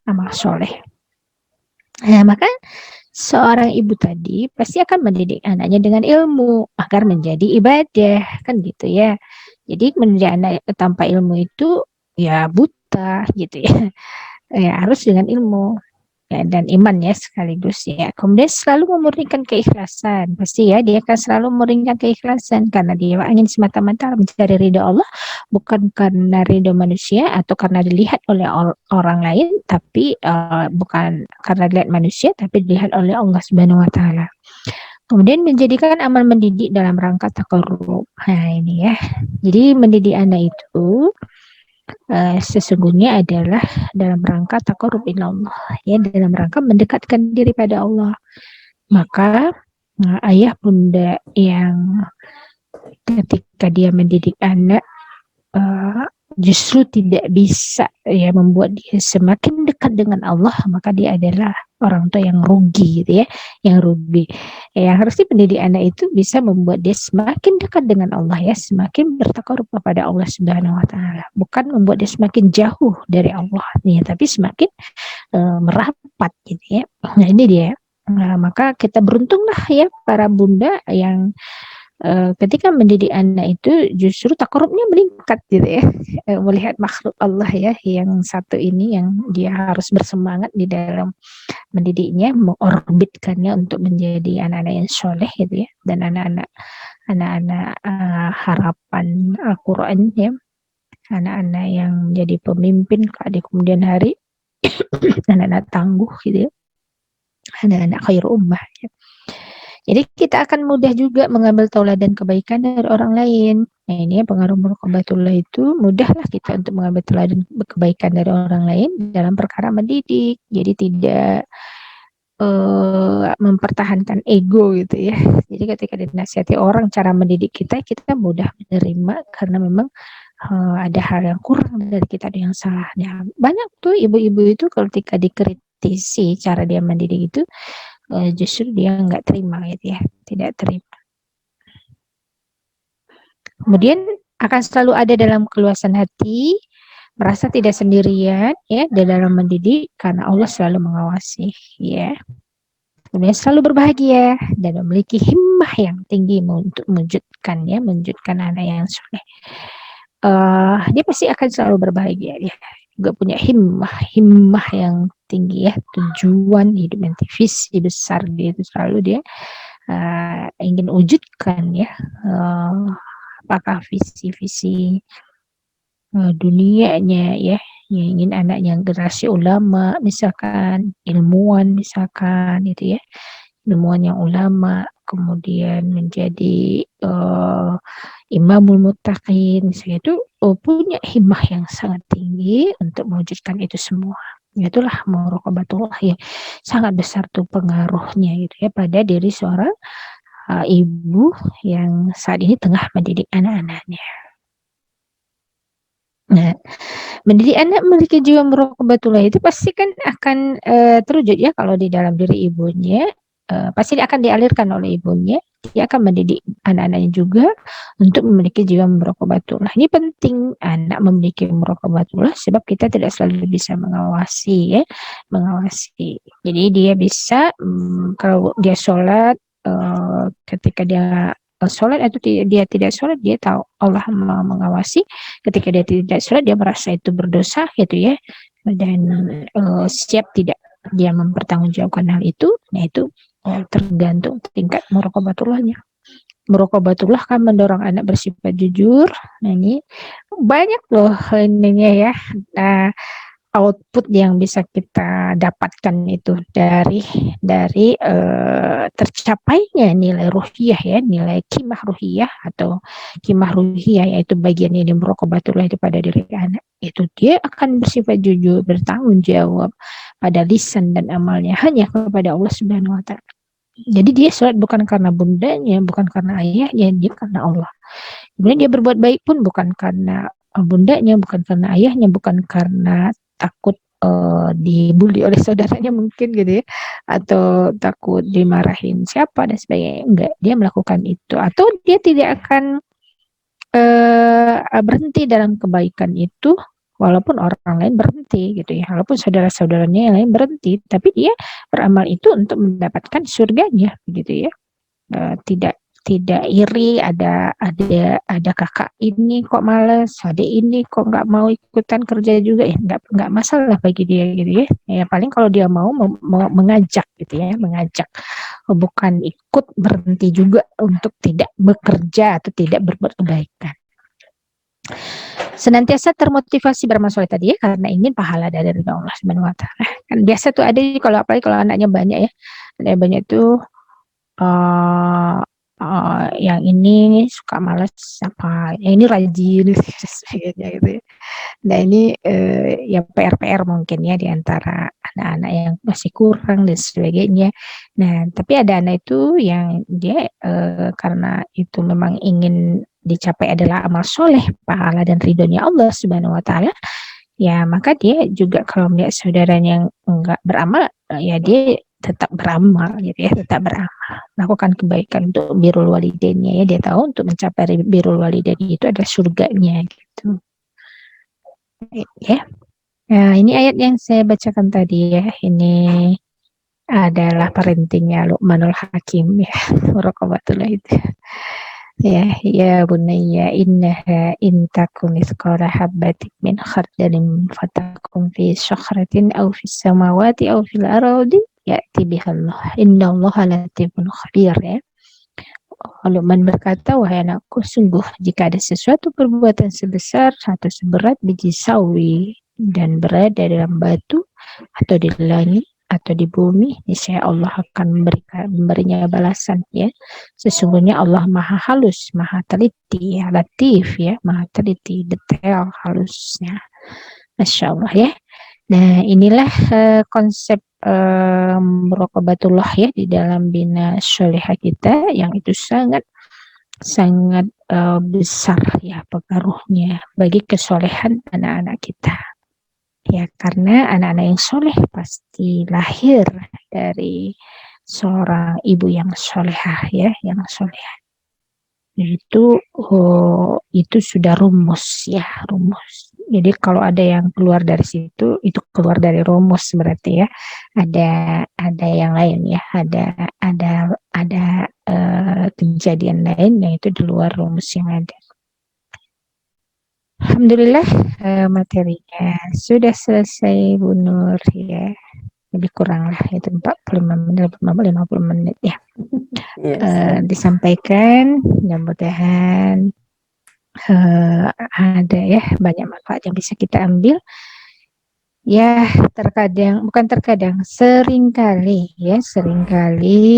amal soleh. Nah, maka seorang ibu tadi pasti akan mendidik anaknya dengan ilmu agar menjadi ibadah kan gitu ya. Jadi mendidik anak tanpa ilmu itu ya buta gitu ya. Ya harus dengan ilmu ya, dan iman ya sekaligus ya. Kemudian selalu memurnikan keikhlasan. Pasti ya dia akan selalu memurnikan keikhlasan karena dia ingin semata-mata mencari ridho Allah, bukan karena ridho manusia atau karena dilihat oleh orang lain, tapi bukan karena dilihat manusia tapi dilihat oleh Allah Subhanahu wa taala. Kemudian menjadikan amal mendidik dalam rangka taqarrub. Nah ini ya. Jadi mendidik anak itu sesungguhnya adalah dalam rangka taqarrub ilallah ya, dalam rangka mendekatkan diri pada Allah. Maka ayah bunda yang ketika dia mendidik anak justru tidak bisa ya membuat dia semakin dekat dengan Allah, maka dia adalah orang tua yang rugi gitu ya, yang rugi. Yang harusnya pendidik anak itu bisa membuat dia semakin dekat dengan Allah ya, semakin bertakarub kepada Allah Subhanahu wa taala, bukan membuat dia semakin jauh dari Allah ya, tapi semakin merapat gitu ya. Nah ini dia. Nah, maka kita beruntunglah ya para bunda yang ketika mendidik anak itu justru takarubnya meningkat gitu ya, melihat makhluk Allah ya yang satu ini yang dia harus bersemangat di dalam mendidiknya, mengorbitkannya untuk menjadi anak-anak yang soleh gitu ya, dan anak-anak harapan Al-Quran ya, anak-anak yang menjadi pemimpin di kemudian hari, anak-anak tangguh gitu ya, anak-anak khair ummah ya. Jadi kita akan mudah juga mengambil tauladan kebaikan dari orang lain. Nah ini pengaruh muraqabatullah itu mudahlah kita untuk mengambil tauladan kebaikan dari orang lain dalam perkara mendidik. Jadi tidak mempertahankan ego gitu ya. Jadi ketika dinasihati orang cara mendidik kita, kita mudah menerima karena memang ada hal yang kurang dari kita, ada yang salah. Nah, banyak tuh ibu-ibu itu ketika dikritisi cara dia mendidik itu, justru dia nggak terima gitu ya, tidak terima. Kemudian akan selalu ada dalam keluasan hati, merasa tidak sendirian ya dalam mendidik karena Allah selalu mengawasi ya. Kemudian selalu berbahagia dan memiliki himmah yang tinggi untuk mewujudkan anak yang soleh. Dia pasti akan selalu berbahagia, dia juga punya himmah yang tinggi ya, tujuan hidup nanti, visi besar dia itu selalu dia ingin wujudkan ya, apakah visi-visi dunianya ya, yang ingin anaknya generasi ulama misalkan, ilmuwan misalkan gitu ya, ilmuwan yang ulama, kemudian menjadi imamul muttaqin misalnya, itu punya himmah yang sangat tinggi untuk mewujudkan itu semua. Itulah muraqabatullah ya, sangat besar tuh pengaruhnya gitu ya pada diri seorang ibu yang saat ini tengah mendidik anak-anaknya. Nah, mendidik anak memiliki jiwa muraqabatullah itu pasti kan akan terwujud ya kalau di dalam diri ibunya, pasti akan dialirkan oleh ibunya. Dia akan mendidik anak-anaknya juga untuk memiliki jiwa muraqabatullah. Ini penting anak memiliki muraqabatullah sebab kita tidak selalu bisa mengawasi ya, mengawasi. Jadi dia bisa kalau dia sholat, ketika dia sholat atau dia tidak sholat, dia tahu Allah mengawasi. Ketika dia tidak sholat, dia merasa itu berdosa gitu ya, dan siap tidak dia mempertanggungjawabkan hal itu. Nah itu tergantung tingkat muraqabatullahnya. Muraqabatullah kan mendorong anak bersifat jujur. Nah ini banyak loh ininya ya, output yang bisa kita dapatkan itu dari tercapainya nilai ruhiyah ya, nilai qimah ruhiyah atau qimah ruhiyah, yaitu bagian ini muraqabatullah itu pada diri anak. Itu dia akan bersifat jujur, bertanggung jawab pada lisan dan amalnya hanya kepada Allah Subhanahu wa taala. Jadi dia sholat bukan karena bundanya, bukan karena ayahnya, dia karena Allah. Kemudian dia berbuat baik pun bukan karena bundanya, bukan karena ayahnya, bukan karena takut dibully oleh saudaranya mungkin gitu ya, atau takut dimarahin siapa dan sebagainya. Enggak, dia melakukan itu, atau dia tidak akan berhenti dalam kebaikan itu walaupun orang lain berhenti gitu ya, walaupun saudara-saudaranya yang lain berhenti, tapi dia beramal itu untuk mendapatkan surganya gitu ya. Tidak iri, ada kakak ini kok malas, adik ini kok nggak mau ikutan kerja juga ya, nggak masalah bagi dia gitu ya. Ya paling kalau dia mau mengajak gitu ya, mengajak, bukan ikut berhenti juga untuk tidak bekerja atau tidak berbuat kebaikan. Senantiasa termotivasi beramal soleh tadi ya, karena ingin pahala dari Allah Subhanahu wa taala. Kan biasa tuh ada kalau apalagi kalau anaknya banyak ya, anaknya banyak tuh yang ini suka malas apa, yang ini rajin sebagainya gitu ya. Nah ini ya PR mungkin ya diantara anak-anak yang masih kurang dan sebagainya. Nah tapi ada anak itu yang dia karena itu memang ingin dicapai adalah amal soleh, pahala dan ridhonya Allah Subhanahu wa taala, ya maka dia juga kalau melihat saudaranya yang enggak beramal, ya dia tetap beramal gitu ya, tetap beramal, melakukan kebaikan untuk birrul walidainnya ya, dia tahu untuk mencapai birrul walidain itu adalah surganya gitu ya. Nah ini ayat yang saya bacakan tadi ya, ini adalah parentingnya Luqmanul Hakim ya, muraqabatullah itu ya bunayya innaha in takun mithqala habatin min khardalin fatakun fi sakhratin aw fis samawati aw fil ardi ya'ti bihallah innallaha latifun khabir ya. Luqman berkata, wahai anakku, sungguh jika ada sesuatu perbuatan sebesar atau seberat biji sawi dan berada dalam batu atau di langit atau di bumi, niscaya Allah akan memberinya balasan ya. Sesungguhnya Allah maha halus, maha teliti, ya, latif ya, maha teliti, detail halusnya. Masya Allah ya. Nah, inilah konsep muraqabatullah ya di dalam bina syolihah kita yang itu sangat sangat besar ya pengaruhnya bagi kesolehan anak-anak kita. Ya, karena anak-anak yang soleh pasti lahir dari seorang ibu yang solehah ya, yang solehah. Itu sudah rumus ya, rumus. Jadi kalau ada yang keluar dari situ, itu keluar dari rumus berarti ya. Ada yang lain ya, ada kejadian lain yang itu di luar rumus yang ada. Alhamdulillah materinya sudah selesai Bu Nur ya. Lebih kurang lah itu 45 menit, 50 menit ya. Yes. Disampaikan, mudah-mudahan ada ya banyak manfaat yang bisa kita ambil. Ya, seringkali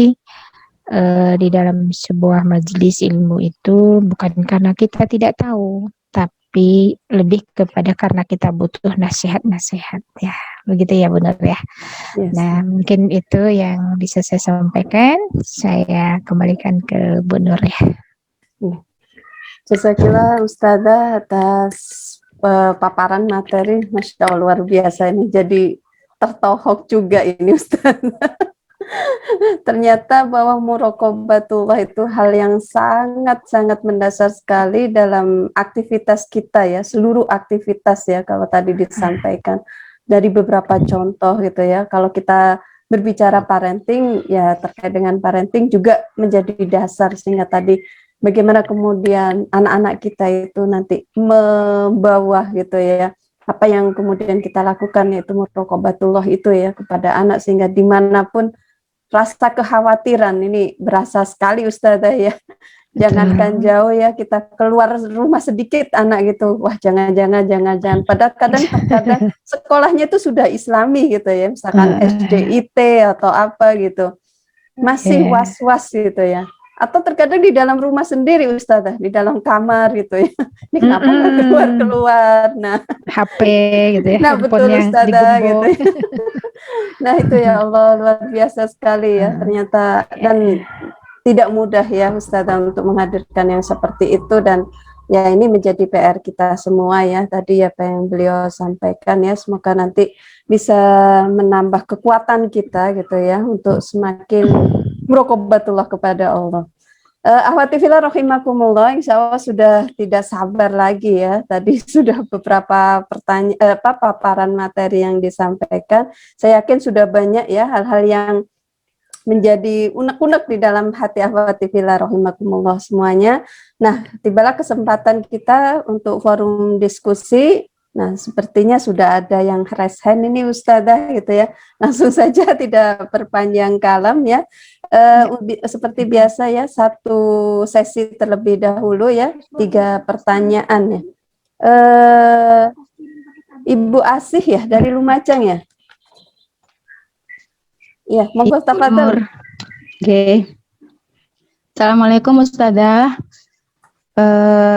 di dalam sebuah majelis ilmu itu bukan karena kita tidak tahu, tapi lebih kepada karena kita butuh nasihat-nasihat ya. Begitu ya benar ya. Yes. Nah, mungkin itu yang bisa saya sampaikan. Saya kembalikan ke Bu Nur ya. Jazakillah Ustazah atas paparan materi, Masya Allah luar biasa ini, jadi tertohok juga ini Ustazah. Ternyata bahwa muraqabatullah itu hal yang sangat-sangat mendasar sekali dalam aktivitas kita ya, seluruh aktivitas ya, kalau tadi disampaikan dari beberapa contoh gitu ya. Kalau kita berbicara parenting ya, terkait dengan parenting juga menjadi dasar, sehingga tadi bagaimana kemudian anak-anak kita itu nanti membawa gitu ya, apa yang kemudian kita lakukan yaitu muraqabatullah itu ya kepada anak, sehingga dimanapun rasa kekhawatiran ini berasa sekali Ustazah ya. Jangankan jauh ya, kita keluar rumah sedikit anak gitu, wah jangan. Padahal kadang sekolahnya itu sudah Islami gitu ya, misalkan SDIT atau apa gitu, masih was-was gitu ya. Atau terkadang di dalam rumah sendiri Ustazah, di dalam kamar gitu ya. Ini kenapa nggak keluar-keluar? Nah, HP gitu ya, nah betul handphonenya Ustazah gitu digembok. ya. Nah itu ya Allah luar biasa sekali ya ternyata, dan tidak mudah ya Ustazah untuk menghadirkan yang seperti itu, dan ya ini menjadi PR kita semua ya, tadi apa yang beliau sampaikan ya, semoga nanti bisa menambah kekuatan kita gitu ya untuk semakin muraqabatullah kepada Allah. Akhwati fillah rahimakumullah, insya Allah sudah tidak sabar lagi ya. Tadi sudah beberapa paparan materi yang disampaikan. Saya yakin sudah banyak ya hal-hal yang menjadi unek-unek di dalam hati akhwati fillah rahimakumullah semuanya. Nah, tibalah kesempatan kita untuk forum diskusi. Nah, sepertinya sudah ada yang raise hand ini Ustazah gitu ya. Langsung saja tidak perpanjang kalam ya. Seperti biasa ya, satu sesi terlebih dahulu ya, 3 pertanyaan ya. Ibu Asih ya dari Lumajang ya. Iya, monggo tafadhol. Oke. Assalamualaikum Ustazah.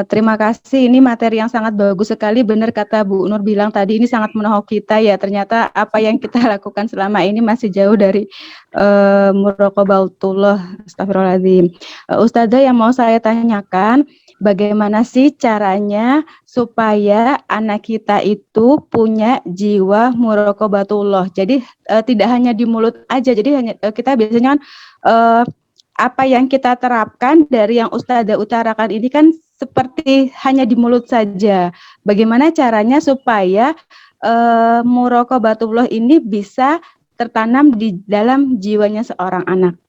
Terima kasih, ini materi yang sangat bagus sekali. Benar kata Bu Nur bilang tadi, ini sangat menohok kita ya. Ternyata apa yang kita lakukan selama ini masih jauh dari muraqabatullah. Astagfirullahaladzim. Ustazah, yang mau saya tanyakan, bagaimana sih caranya supaya anak kita itu punya jiwa muraqabatullah? Jadi tidak hanya di mulut aja. Jadi hanya kita biasanya kan apa yang kita terapkan dari yang Ustazah utarakan ini kan seperti hanya di mulut saja. Bagaimana caranya supaya muraqabatullah ini bisa tertanam di dalam jiwanya seorang anak?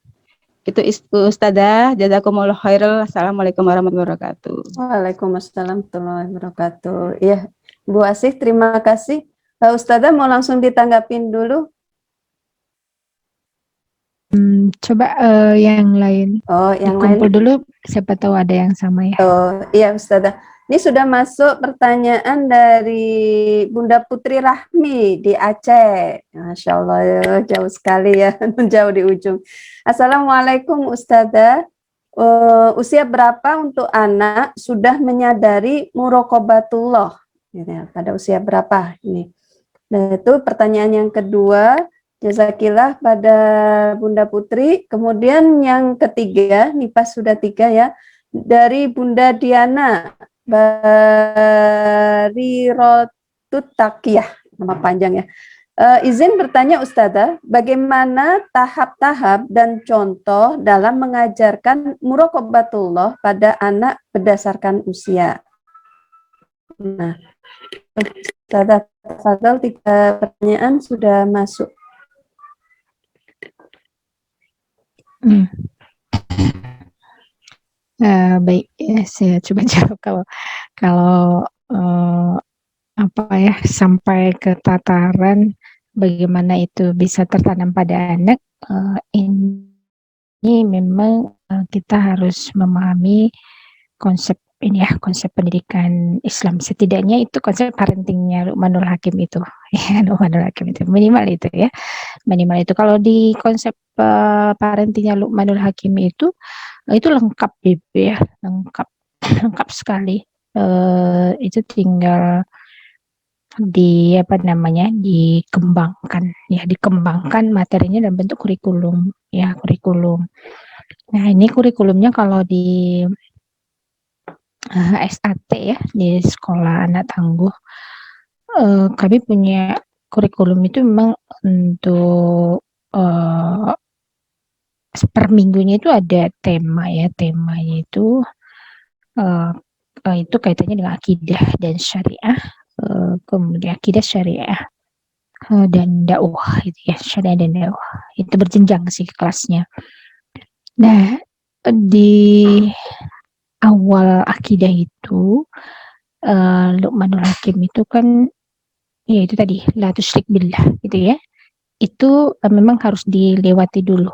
Itu Ustazah, jazakumullah khairal. Assalamualaikum warahmatullahi wabarakatuh. Waalaikumsalam warahmatullahi wabarakatuh. Ya, Bu Asih, terima kasih. Ustazah mau langsung ditanggapin dulu. Coba yang lain Oh, yang dikumpul lain. dulu, siapa tahu ada yang sama ya. Oh, iya Ustazah. Ini sudah masuk pertanyaan dari Bunda Putri Rahmi di Aceh. Masya Allah, ya, jauh sekali ya, jauh di ujung. Assalamualaikum Ustazah. Usia berapa untuk anak sudah menyadari muraqabatullah? Gitu ya, pada usia berapa ini? Nah, itu pertanyaan yang kedua. Jazakillah pada Bunda Putri. Kemudian yang ketiga, nih pas sudah 3 ya, dari Bunda Diana Barirotut Takiyah, nama panjang ya. Izin bertanya Ustazah, bagaimana tahap-tahap dan contoh dalam mengajarkan muraqabatullah pada anak berdasarkan usia? Nah, Ustazah Fadal, 3 pertanyaan sudah masuk. Baik, ya, saya coba jawab kalau apa ya, sampai ke tataran bagaimana itu bisa tertanam pada anak, ini memang kita harus memahami konsep ini ya, konsep pendidikan Islam. Setidaknya itu konsep parentingnya Luqmanul Hakim itu, ya, Luqmanul Hakim itu minimal itu ya, minimal itu. Kalau di konsep parentingnya Luqmanul Hakim itu lengkap ya, lengkap lengkap sekali. Itu tinggal dikembangkan materinya dalam bentuk kurikulum ya, kurikulum. Nah, ini kurikulumnya kalau di SAT ya, di sekolah anak tangguh, kami punya kurikulum itu memang untuk per minggunya itu ada tema ya, temanya itu kaitannya dengan akidah dan syariah, kemudian akidah syariah dan dakwah gitu ya, syariah dan dakwah itu berjenjang sih kelasnya. Nah, di awal akidah itu Luqmanul Hakim itu kan ya itu tadi la tusyrik billah gitu ya, itu memang harus dilewati dulu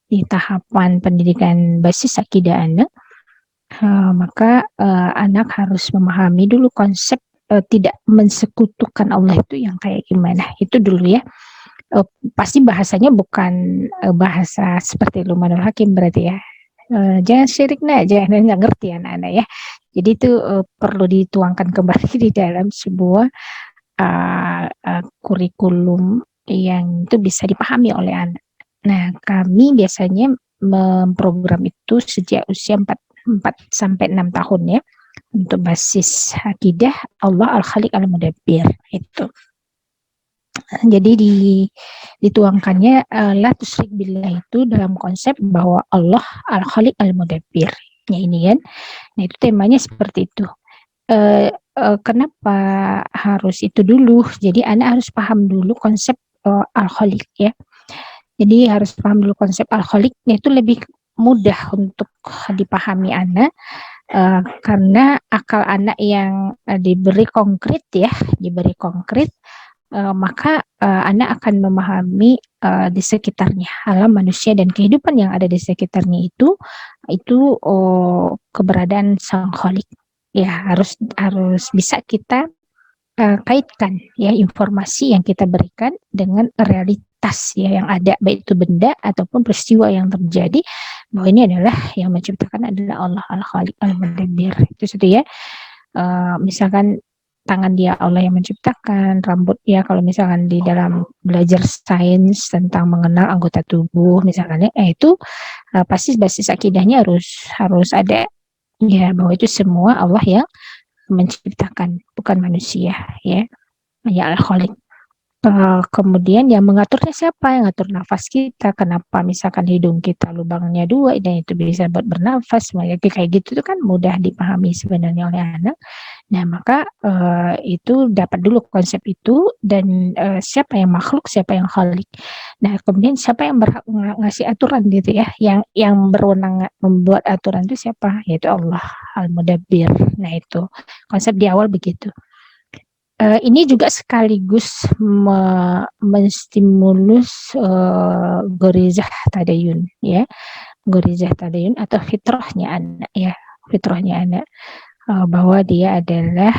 di tahapan pendidikan basis akidah anak. Maka anak harus memahami dulu konsep tidak mensekutukan Allah itu yang kayak gimana, itu dulu ya. Pasti bahasanya bukan bahasa seperti Luqmanul Hakim berarti ya, jangan syirik jangan, nggak ngerti anak-anak ya. Jadi itu perlu dituangkan kembali di dalam sebuah kurikulum yang itu bisa dipahami oleh anak. Nah, kami biasanya memprogram itu sejak usia 4 sampai 6 tahun ya, untuk basis akidah Allah Al-Khaliq Al-Mudabbir itu. Jadi dituangkannya la tusyrik billah itu dalam konsep bahwa Allah Al-Khaliq Al-Mudabbir. Ya ini kan. Nah, itu temanya seperti itu. Kenapa harus itu dulu? Jadi anak harus paham dulu konsep Al-Khaliq ya. Jadi harus paham dulu konsep Al-Khaliq, itu lebih mudah untuk dipahami anak, karena akal anak yang diberi konkret ya, maka anak akan memahami di sekitarnya, alam manusia dan kehidupan yang ada di sekitarnya itu keberadaan Sang Khalik. Ya, harus bisa kita kaitkan ya informasi yang kita berikan dengan realitas ya yang ada, baik itu benda ataupun peristiwa yang terjadi, bahwa ini adalah yang menciptakan adalah Allah Al-Khaliq Al-Mudabbir. Itu satu ya. Misalkan tangan dia Allah yang menciptakan, rambut ya kalau misalkan di dalam belajar sains tentang mengenal anggota tubuh misalkan ya, itu pasti basis akidahnya harus ada ya, bahwa itu semua Allah yang menciptakan, bukan manusia ya Al-Khaliq. Kemudian yang mengaturnya siapa? Yang ngatur nafas kita. Kenapa misalkan hidung kita lubangnya 2 dan itu bisa buat bernafas, kayak gitu itu kan mudah dipahami sebenarnya oleh anak. Nah, maka itu dapat dulu konsep itu, dan siapa yang makhluk, siapa yang khalik. Nah, kemudian siapa yang berhak ngasih aturan gitu ya, yang berwenang membuat aturan itu siapa? Yaitu Allah Al-Mudabbir. Nah, itu konsep di awal begitu. Ini juga sekaligus menstimulus gorizah tadayun ya, gorizah tadayun atau fitrahnya anak ya, fitrahnya anak. bahwa dia adalah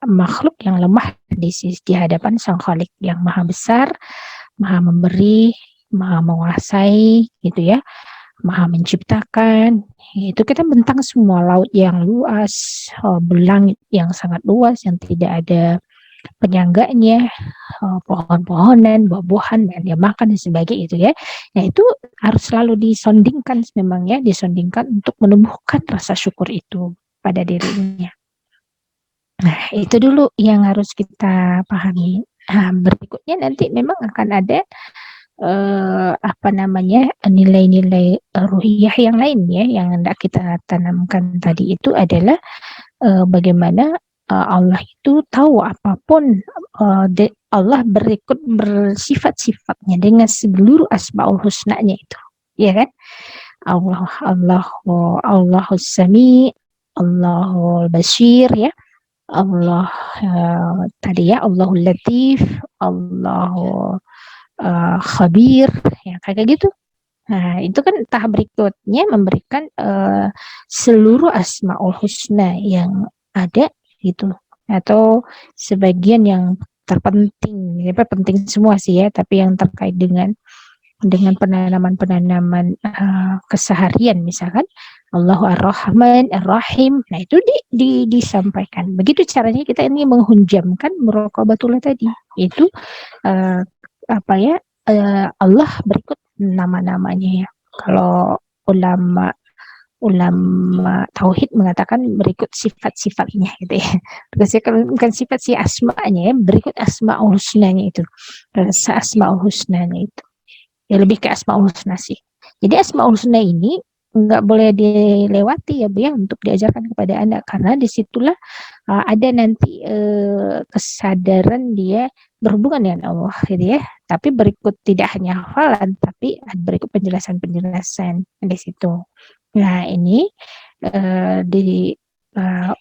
makhluk yang lemah di hadapan Sang Khalik yang maha besar, maha memberi, maha menguasai, gitu ya, maha menciptakan. Itu kita bentang semua laut yang luas, langit yang sangat luas yang tidak ada penyangganya, pohon-pohonan, buah-buahan yang dia makan dan sebagainya itu ya. Nah itu harus selalu disondingkan memang ya, disondingkan untuk menumbuhkan rasa syukur itu pada dirinya. Nah itu dulu yang harus kita pahami. Nah, berikutnya nanti memang akan ada nilai-nilai ruhiyah yang lain ya, yang hendak kita tanamkan tadi itu adalah bagaimana Allah itu tahu apapun, Allah bersifat-sifatnya dengan seluruh asmaul husnanya itu, ya kan? Allahus Sami, Allahul Basir ya, Allah tadi ya, Allahul Latif, Allahu Khabir, ya kayak gitu. Nah, itu kan tahap berikutnya memberikan seluruh asmaul husna yang ada gitu, atau sebagian yang terpenting, ya penting semua sih ya, tapi yang terkait dengan penanaman keseharian misalkan Allahu Ar-Rahman Ar-Rahim. Nah, itu disampaikan. Begitu caranya kita ini menghunjamkan muraqabatullah tadi. Itu Allah berikut nama-namanya ya. Kalau ulama tauhid mengatakan berikut sifat-sifatnya gitu ya. Bukan sifat sih, asma'nya ya, berikut asma'ul husnanya itu. Asma'ul husnanya itu. Ya lebih ke asma'ul husna sih. Jadi asma'ul husna ini nggak boleh dilewati ya Bu ya, untuk diajarkan kepada anak, karena disitulah ada nanti kesadaran dia berhubungan dengan Allah gitu ya. Tapi berikut tidak hanya hafalan, tapi berikut penjelasan-penjelasan di situ. Nah ini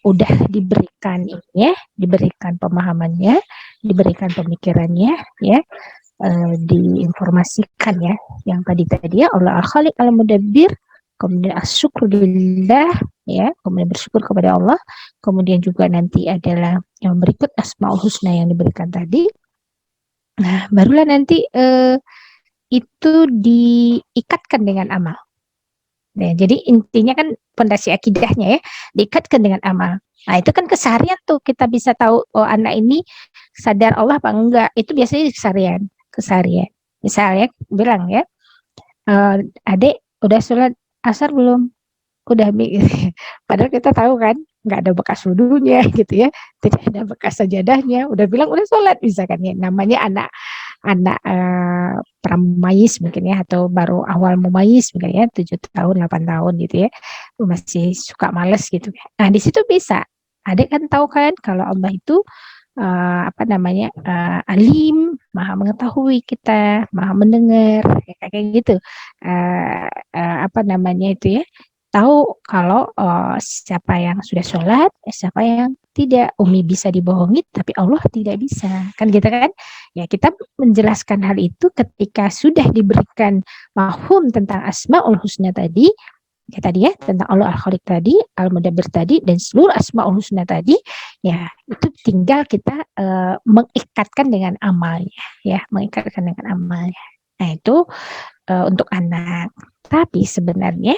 udah diberikan ini ya, diberikan pemahamannya, diberikan pemikirannya ya, diinformasikan ya, yang tadi ya, Allah Al-Khaliq Al-Mudabbir, kemudian asyukrulillah ya, kemudian bersyukur kepada Allah, kemudian juga nanti adalah yang berikut asmaul husna yang diberikan tadi. Nah, barulah nanti itu diikatkan dengan amal. Nah, jadi intinya kan fondasi akidahnya ya, diikatkan dengan amal. Nah, itu kan keseharian tuh kita bisa tahu, oh anak ini sadar Allah apa enggak. Itu biasanya keseharian. Misalnya bilang ya, adik udah sholat asar belum? Udah. Padahal kita tahu kan nggak ada bekas wudunya gitu ya, tidak ada bekas sajadahnya, udah bilang udah sholat misalkan ya, namanya anak pramayis mungkin ya, atau baru awal mumayis mungkin ya, 7 tahun 8 tahun gitu ya, masih suka males gitu. Nah di situ bisa adik kan tahu kan kalau Allah itu alim, maha mengetahui kita, maha mendengar ya, kayak gitu, itu ya, tahu kalau siapa yang sudah sholat, siapa yang tidak. Umi bisa dibohongi, tapi Allah tidak bisa. Kan gitu kan? Ya kita menjelaskan hal itu ketika sudah diberikan mafhum tentang asmaul husna tadi, ya tadi ya, tentang Allah Al-Khaliq tadi, Al-Mudabbir tadi, dan seluruh asmaul husna tadi, ya itu tinggal kita mengikatkan dengan amalnya, ya mengikatkan dengan amalnya. Nah itu untuk anak. Tapi sebenarnya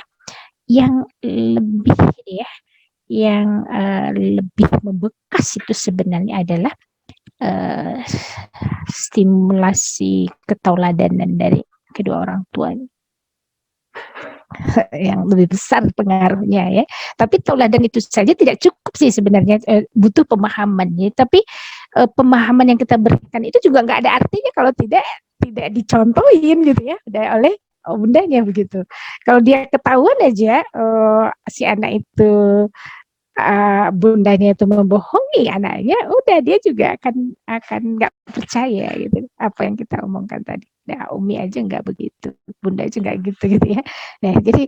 yang lebih ya, yang lebih membekas itu sebenarnya adalah stimulasi ketauladanan dari kedua orang tuanya yang lebih besar pengaruhnya ya. Tapi tauladan itu saja tidak cukup sih sebenarnya, butuh pemahamannya. Tapi pemahaman yang kita berikan itu juga nggak ada artinya kalau tidak dicontohin gitu ya oleh bundanya begitu. Kalau dia ketahuan aja si anak itu bundanya itu membohongi anaknya, udah dia juga akan nggak percaya gitu apa yang kita omongkan tadi. Nah, Umi aja nggak begitu, Bunda aja nggak gitu ya. Nah, jadi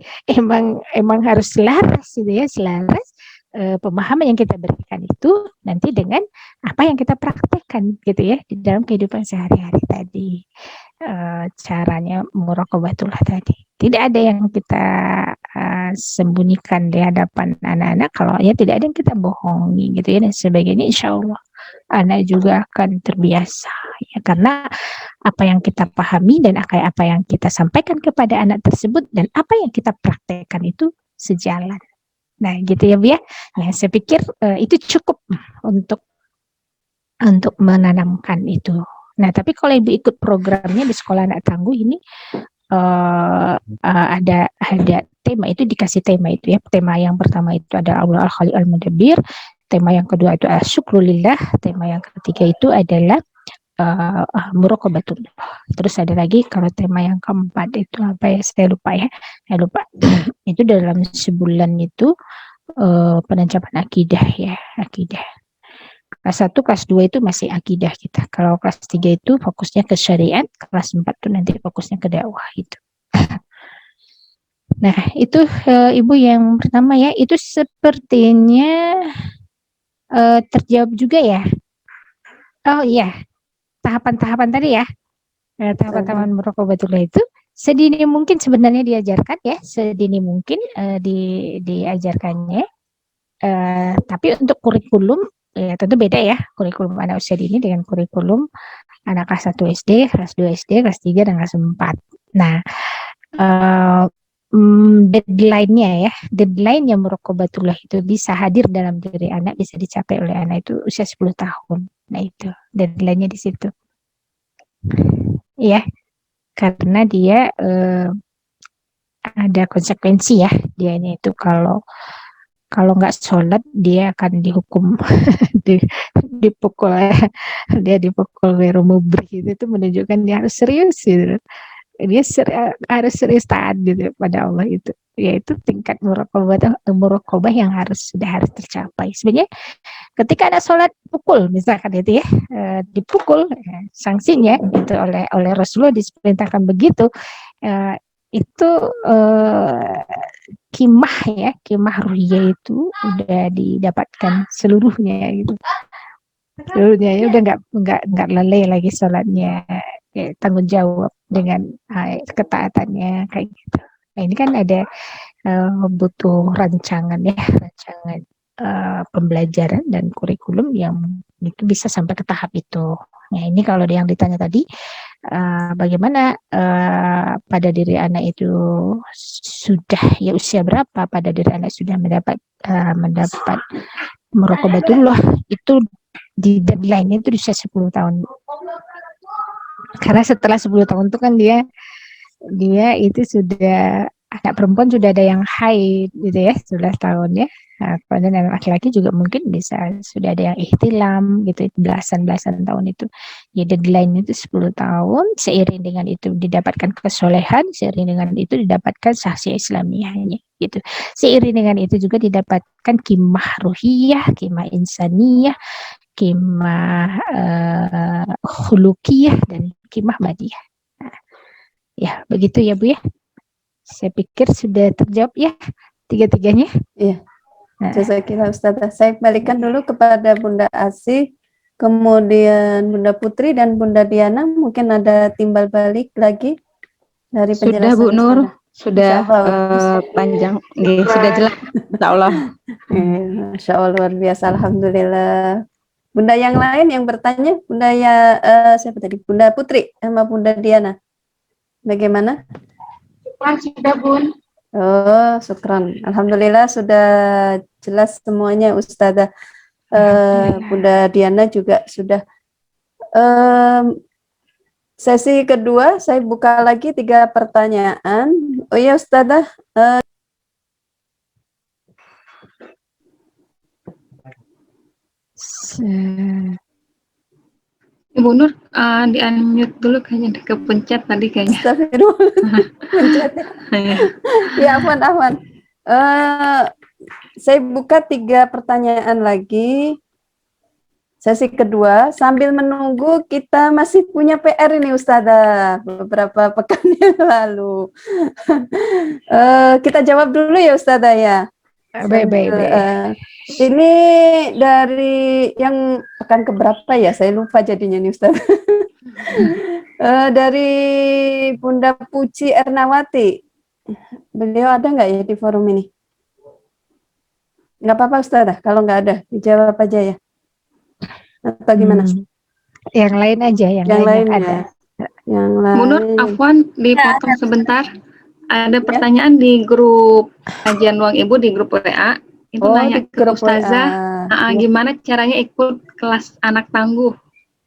emang harus selaras gitu ya, selaras pemahaman yang kita berikan itu nanti dengan apa yang kita praktekkan gitu ya di dalam kehidupan sehari-hari tadi, caranya muraqabatullah tadi tidak ada yang kita sembunyikan di hadapan anak-anak, kalau ya tidak ada yang kita bohongi gitu ya, dan sebagainya. Insya Allah anak juga akan terbiasa ya, karena apa yang kita pahami dan apa yang kita sampaikan kepada anak tersebut dan apa yang kita praktekkan itu sejalan. Nah gitu ya Bu ya. Nah, saya pikir itu cukup untuk menanamkan itu. Nah tapi kalau Ibu ikut programnya di Sekolah Anak Tangguh ini, ada tema, itu dikasih tema itu ya. Tema yang pertama itu ada Allah Al-Khaliq Al-Mudabbir, tema yang kedua itu Syukrulillah, tema yang ketiga itu adalah Muraqabatullah. Terus ada lagi kalau tema yang keempat itu apa ya, saya lupa. Itu dalam sebulan itu penancaman akidah ya, akidah. Kelas 1, kelas 2 itu masih akidah kita. Kalau kelas 3 itu fokusnya ke syariat, kelas 4 itu nanti fokusnya ke dakwah itu. Nah, itu Ibu yang pertama ya, itu sepertinya terjawab juga ya. Oh iya, tahapan-tahapan tadi ya. Tahapan-tahapan Muraqabatullah itu sedini mungkin sebenarnya diajarkan ya, sedini mungkin diajarkannya. Tapi untuk kurikulum ya tentu beda ya, kurikulum anak usia dini dengan kurikulum anak kelas 1 SD, kelas 2 SD, kelas 3, dan kelas 4. Nah, deadline-nya Muraqabatullah itu bisa hadir dalam diri anak, bisa dicapai oleh anak itu usia 10 tahun. Nah itu deadline-nya di situ. Ya, karena dia ada konsekuensi ya, dianya itu kalau nggak sholat dia akan dihukum dipukul ya. Dia dipukul berumubri gitu, itu menunjukkan dia harus serius gitu. Dia harus serius taat gitu pada Allah itu, yaitu tingkat muraqabah yang sudah harus tercapai. Sebenarnya ketika ada sholat pukul misalkan itu ya, dipukul sanksinya itu oleh Rasulullah diperintahkan begitu, itu kimah ruhiyah itu udah didapatkan seluruhnya gitu. Seluruhnya ya udah nggak leleh lagi sholatnya, tanggung jawab dengan ketaatannya kayak gitu. Nah ini kan ada butuh rancangan pembelajaran dan kurikulum yang itu bisa sampai ke tahap itu. Nah ini kalau yang ditanya tadi, bagaimana pada diri anak itu sudah ya usia berapa pada diri anak sudah mendapat Muraqabatullah, itu di deadline itu di usia 10 tahun. Karena setelah 10 tahun itu kan dia itu sudah, anak perempuan sudah ada yang haid gitu ya, 11 tahun ya. Nah, kemudian anak laki-laki juga mungkin bisa sudah ada yang ihtilam gitu, belasan tahun itu. Ya deadline itu 10 tahun, seiring dengan itu didapatkan kesolehan, seiring dengan itu didapatkan saksi Islamiyahnya gitu. Seiring dengan itu juga didapatkan kimah ruhiyah, kimah insaniyah, kimah khulukiyah, dan kimah madiyah. Nah, ya begitu ya Bu ya. Saya pikir sudah terjawab ya tiga-tiganya. Iya. Jazakallah Ustazah. Saya balikan dulu kepada Bunda Asih, kemudian Bunda Putri dan Bunda Diana. Mungkin ada timbal balik lagi dari penjelasan Sudah Bu Nur, Ustazah. sudah panjang, sudah jelas, Insya Allah. Masya Allah, luar biasa, Alhamdulillah. Bunda yang lain yang bertanya, Bunda siapa tadi? Bunda Putri sama Bunda Diana. Bagaimana? Sudah Bun. Oh, syukran. Alhamdulillah sudah jelas semuanya Ustazah. Bunda Diana juga sudah. Sesi kedua saya buka lagi 3 pertanyaan. Oh iya Ustazah. Ibu Nur, di-unmute dulu kayaknya, kepencet tadi kayaknya. Astagfirullah. Ya, Afwan. Saya buka 3 pertanyaan lagi. Sesi kedua, sambil menunggu kita masih punya PR ini Ustazah, beberapa pekan yang lalu. Kita jawab dulu ya Ustazah ya. Baik. Ini dari yang pekan keberapa ya? Saya lupa jadinya nih Ustaz. Dari Bunda Puji Ernawati. beliau ada nggak ya di forum ini? Nggak apa-apa Ustazah, kalau nggak ada, dijawab aja ya. Atau gimana? Yang lain aja, yang Yang lain lain yang ya. ada. Yang Bu Nur, lain. Afwan, dipotong sebentar. Ada Ya. pertanyaan di grup kajian ruang ibu di grup WA. Itu Oh, nanya di ke grup WA. Ustazah, Ya. gimana caranya ikut kelas anak tangguh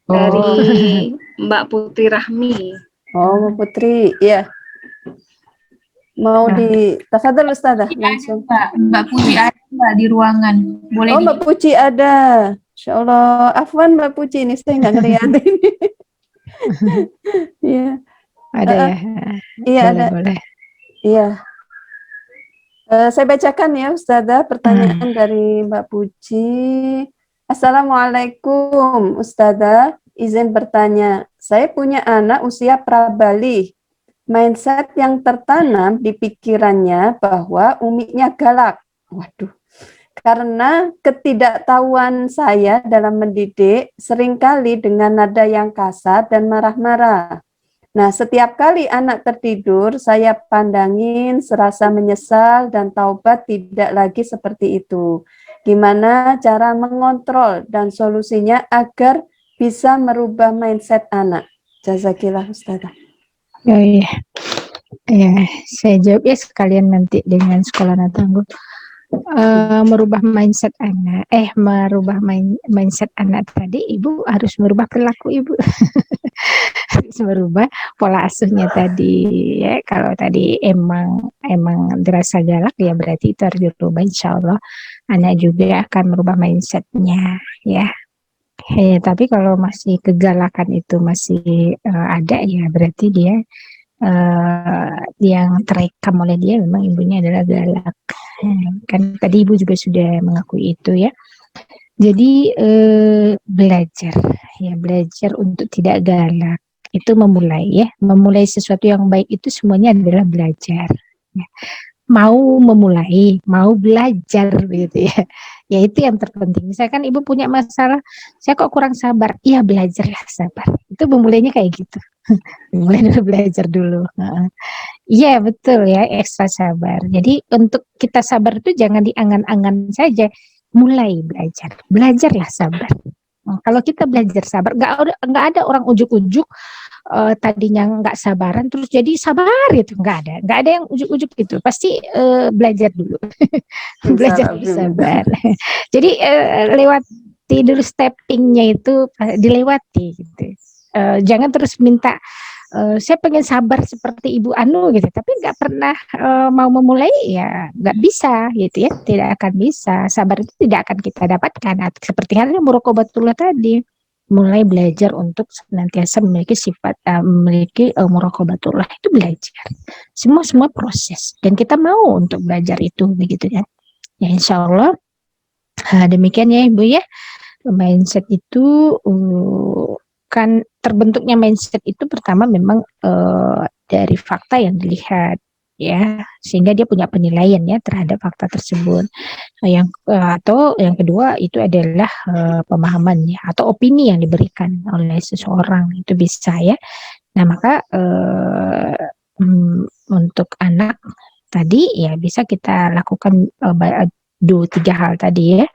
Oh, dari Mbak Putri Rahmi. Oh, Bu Putri, ya. Mau Nah. di tafadhol Ustazah langsung. Mbak Putri ada Mbak di ruangan. Boleh Oh, Mbak Puci ada. Insya Allah. Afwan Mbak Puci, ini saya nggak ngeliat ini. Iya, ada ya. iya Boleh, ada. boleh. Iya. Saya bacakan ya Ustazah pertanyaan dari Mbak Puci. Assalamualaikum Ustazah, izin bertanya. Saya punya anak usia prabaligh. Mindset yang tertanam di pikirannya bahwa umiknya galak. Waduh. Karena ketidaktahuan saya dalam mendidik seringkali dengan nada yang kasar dan marah-marah. Nah, setiap kali anak tertidur, saya pandangin serasa menyesal dan taubat tidak lagi seperti itu. Gimana cara mengontrol dan solusinya agar bisa merubah mindset anak? Jazakillah Ustazah. Oh iya. Ya, saya jawab ya sekalian nanti dengan sekolah anak tangguh. Merubah mindset anak, mindset anak tadi, ibu harus merubah perilaku ibu. Harus merubah pola asuhnya tadi ya. Kalau tadi emang dirasa galak ya berarti itu harus dirubah, insya Allah anak juga akan merubah mindsetnya ya. Tapi kalau masih kegalakan itu masih ada ya berarti dia yang terekam oleh dia memang ibunya adalah galak. Kan tadi ibu juga sudah mengakui itu ya. Jadi belajar untuk tidak galak itu memulai sesuatu yang baik itu semuanya adalah belajar. Mau memulai, mau belajar gitu ya. Ya itu yang terpenting. Misalkan ibu punya masalah, saya kok kurang sabar. Iya, belajarlah sabar. Itu memulainya kayak gitu. Mulai dulu belajar dulu. Iya, betul ya, ekstra sabar. Jadi untuk kita sabar itu jangan diangan-angan saja. Mulai belajar. Belajarlah sabar. Kalau kita belajar sabar, nggak ada orang ujuk-ujuk tadinya nggak sabaran terus jadi sabar itu nggak ada yang ujuk-ujuk itu pasti belajar dulu belajar dulu sabar. Jadi lewat tidur steppingnya itu dilewati gitu. Jangan terus minta saya pengen sabar seperti Ibu Anu gitu, tapi nggak pernah mau memulai ya nggak bisa gitu ya, tidak akan bisa. Sabar itu tidak akan kita dapatkan. Seperti halnya muraqabatullah tadi, mulai belajar untuk senantiasa memiliki sifat memiliki muraqabatullah itu belajar. Semua proses dan kita mau untuk belajar itu begitu ya. Ya insya Allah demikian ya Ibu ya. Mindset itu kan terbentuknya mindset itu pertama memang dari fakta yang dilihat ya sehingga dia punya penilaian ya terhadap fakta tersebut. Atau yang kedua itu adalah pemahaman ya atau opini yang diberikan oleh seseorang itu bisa ya. Nah maka untuk anak tadi ya bisa kita lakukan 2-3 hal tadi ya.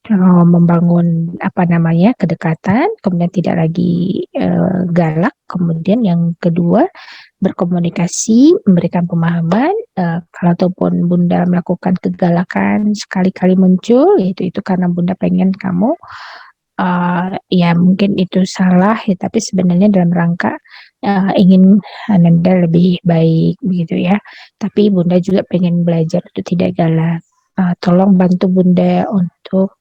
Membangun kedekatan, kemudian tidak lagi galak, kemudian yang kedua berkomunikasi, memberikan pemahaman. Kalau ataupun Bunda melakukan kegalakan sekali-kali muncul, itu karena Bunda pengen kamu ya mungkin itu salah ya, tapi sebenarnya dalam rangka ingin Nanda lebih baik begitu ya. Tapi Bunda juga pengen belajar untuk tidak galak. Tolong bantu Bunda untuk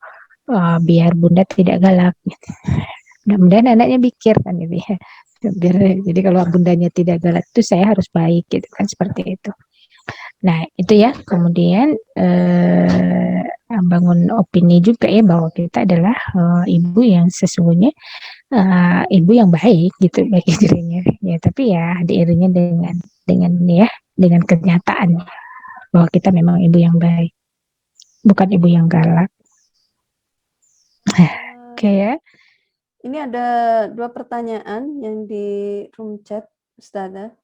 biar Bunda tidak galak gitu. Mudah-mudahan anaknya pikir kan gitu ya. Jadi kalau bundanya tidak galak itu saya harus baik gitu kan seperti itu. Nah itu ya kemudian bangun opini juga ya bahwa kita adalah ibu yang sesungguhnya ibu yang baik gitu bagi dirinya ya tapi ya diiringi dengan kenyataan bahwa kita memang ibu yang baik bukan ibu yang galak. Oke ya. Ini ada 2 pertanyaan yang di room chat, Ustazah.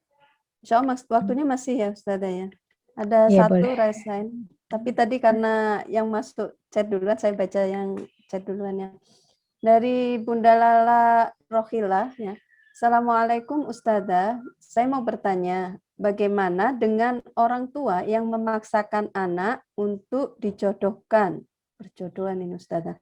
Insya Allah waktunya masih ya Ustazah ya. Ada Ya satu boleh. resign. Tapi tadi karena yang masuk chat duluan, saya baca yang chat duluan ya. Dari Bunda Lala Rohila ya. Assalamualaikum Ustazah. Saya mau bertanya, bagaimana dengan orang tua yang memaksakan anak untuk dijodohkan? Perjodohan ini Ustazah.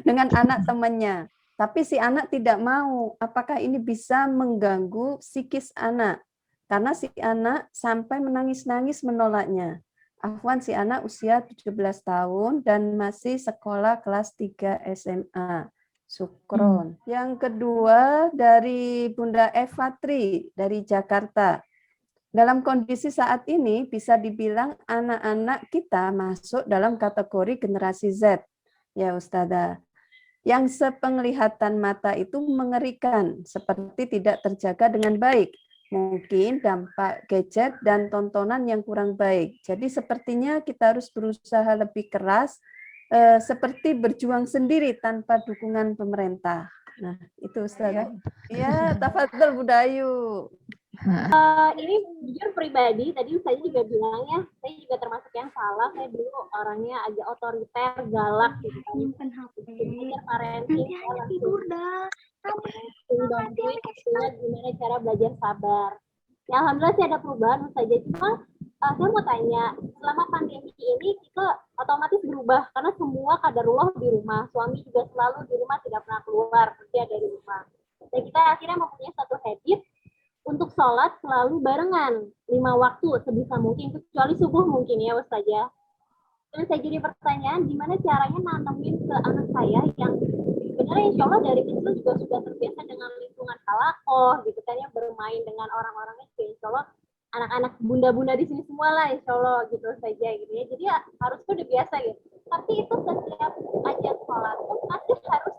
Dengan anak temannya. Tapi si anak tidak mau. Apakah ini bisa mengganggu psikis anak? Karena si anak sampai menangis-nangis menolaknya. Afwan, si anak usia 17 tahun dan masih sekolah kelas 3 SMA. Sukron. Yang kedua dari Bunda Eva Tri dari Jakarta. Dalam kondisi saat ini bisa dibilang anak-anak kita masuk dalam kategori generasi Z. Ya Ustazah. Yang sepenglihatan mata itu mengerikan, seperti tidak terjaga dengan baik. Mungkin dampak gadget dan tontonan yang kurang baik. Jadi sepertinya kita harus berusaha lebih keras, seperti berjuang sendiri tanpa dukungan pemerintah. Nah, itu Ustazah. Ya, tafadhol Budayu. Ini jujur pribadi, tadi saya juga bilang ya, saya juga termasuk yang salah. Saya dulu orangnya agak otoriter, galak gitu kan. Belajar parenting, saya langsung bantuin istrinya gimana cara belajar sabar. Ya alhamdulillah sih ada perubahan saja. Cuma saya mau tanya, selama pandemi ini kita otomatis berubah karena semua kadarullah di rumah. Suami juga selalu di rumah, tidak pernah keluar kerja dari rumah. Dan kita akhirnya mempunyai satu habit untuk sholat selalu barengan 5 waktu sebisa mungkin, kecuali subuh mungkin ya Ustazah. Dan saya jadi pertanyaan, gimana caranya nanamin ke anak saya yang sebenarnya insya Allah dari kecil juga sudah terbiasa dengan lingkungan halakoh gitu kan ya, bermain dengan orang-orangnya juga insya Allah anak-anak bunda-bunda di sini semua lah insya Allah gitu saja gitu ya. Jadi ya harusnya udah biasa gitu. Tapi itu setiap ajar sholat pun masih harus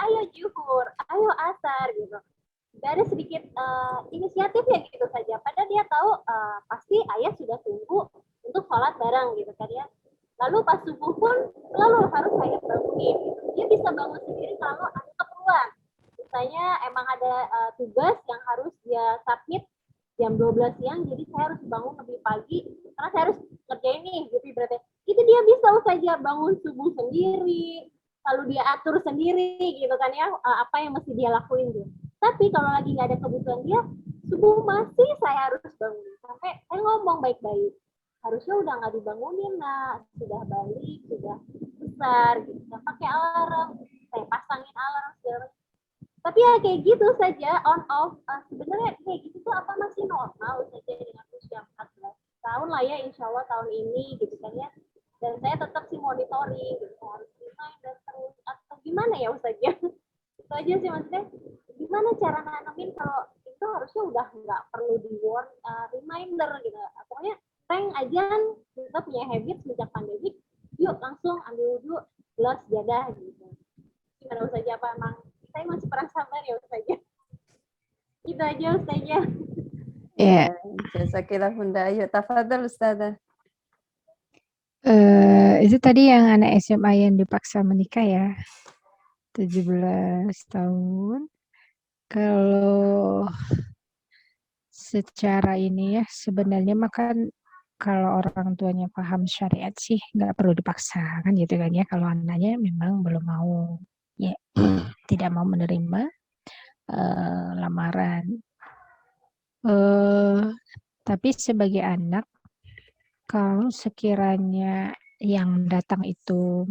ayo juhur, ayo asar gitu. Gak ada sedikit inisiatif ya gitu saja. Padahal dia tahu pasti ayah sudah tunggu untuk sholat bareng gitu kan ya. Lalu pas subuh pun selalu harus saya bangunin. Gitu. Dia bisa bangun sendiri kalau ada keperluan. Misalnya emang ada tugas yang harus dia submit jam 12 siang, jadi saya harus bangun lebih pagi karena saya harus ngerjain nih gitu berarti. Itu dia bisa saja bangun subuh sendiri, lalu dia atur sendiri gitu kan ya, apa yang mesti dia lakuin gitu. Tapi kalau lagi nggak ada kebutuhan dia, subuh masih saya harus bangun. Sampai saya ngomong baik-baik, harusnya udah nggak dibangunin nak, sudah balik, sudah besar gitu. Saya pakai alarm, saya pasangin alarm segala. Tapi ya kayak gitu saja, on off. Sebenarnya kayak gitu tuh apa masih normal saja dengan usia 14 tahun lah ya, insya Allah tahun ini gitu kan ya. Dan saya tetap sih monitoring, gitu. Saya harus reminder terus atau gimana ya Ustazah? Itu aja sih maksudnya. Gimana cara nanamin kalau itu harusnya udah nggak perlu di warn reminder gitu. Pokoknya tank aja kita punya habit sejak pandemi, yuk langsung ambil wudhu, gelas jadah gitu. Gimana Ustazah, apa emang saya masih perang sabar ya Ustazah? Itu aja Ustazah. Ya, Jazakillah Bunda Ayu. Tafadhol Ustazah. itu tadi yang anak SMA yang dipaksa menikah ya, 17 tahun. Kalau secara ini ya, sebenarnya makan kalau orang tuanya paham syariat sih nggak perlu dipaksa kan gitu kan ya. Kalau anaknya memang belum mau, ya tidak mau menerima lamaran. Tapi sebagai anak, kalau sekiranya yang datang itu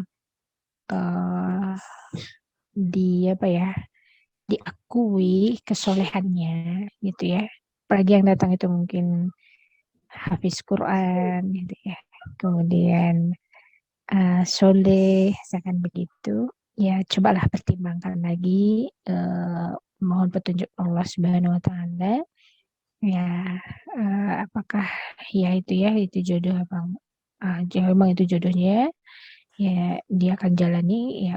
diakui kesolehannya gitu ya. Apalagi yang datang itu mungkin hafiz Quran gitu ya. Kemudian soleh, misalkan begitu. Ya cobalah pertimbangkan lagi, mohon petunjuk Allah Subhanahu Wa Taala. Ya apakah ya itu jodoh emang itu jodohnya, ya dia akan jalani, ya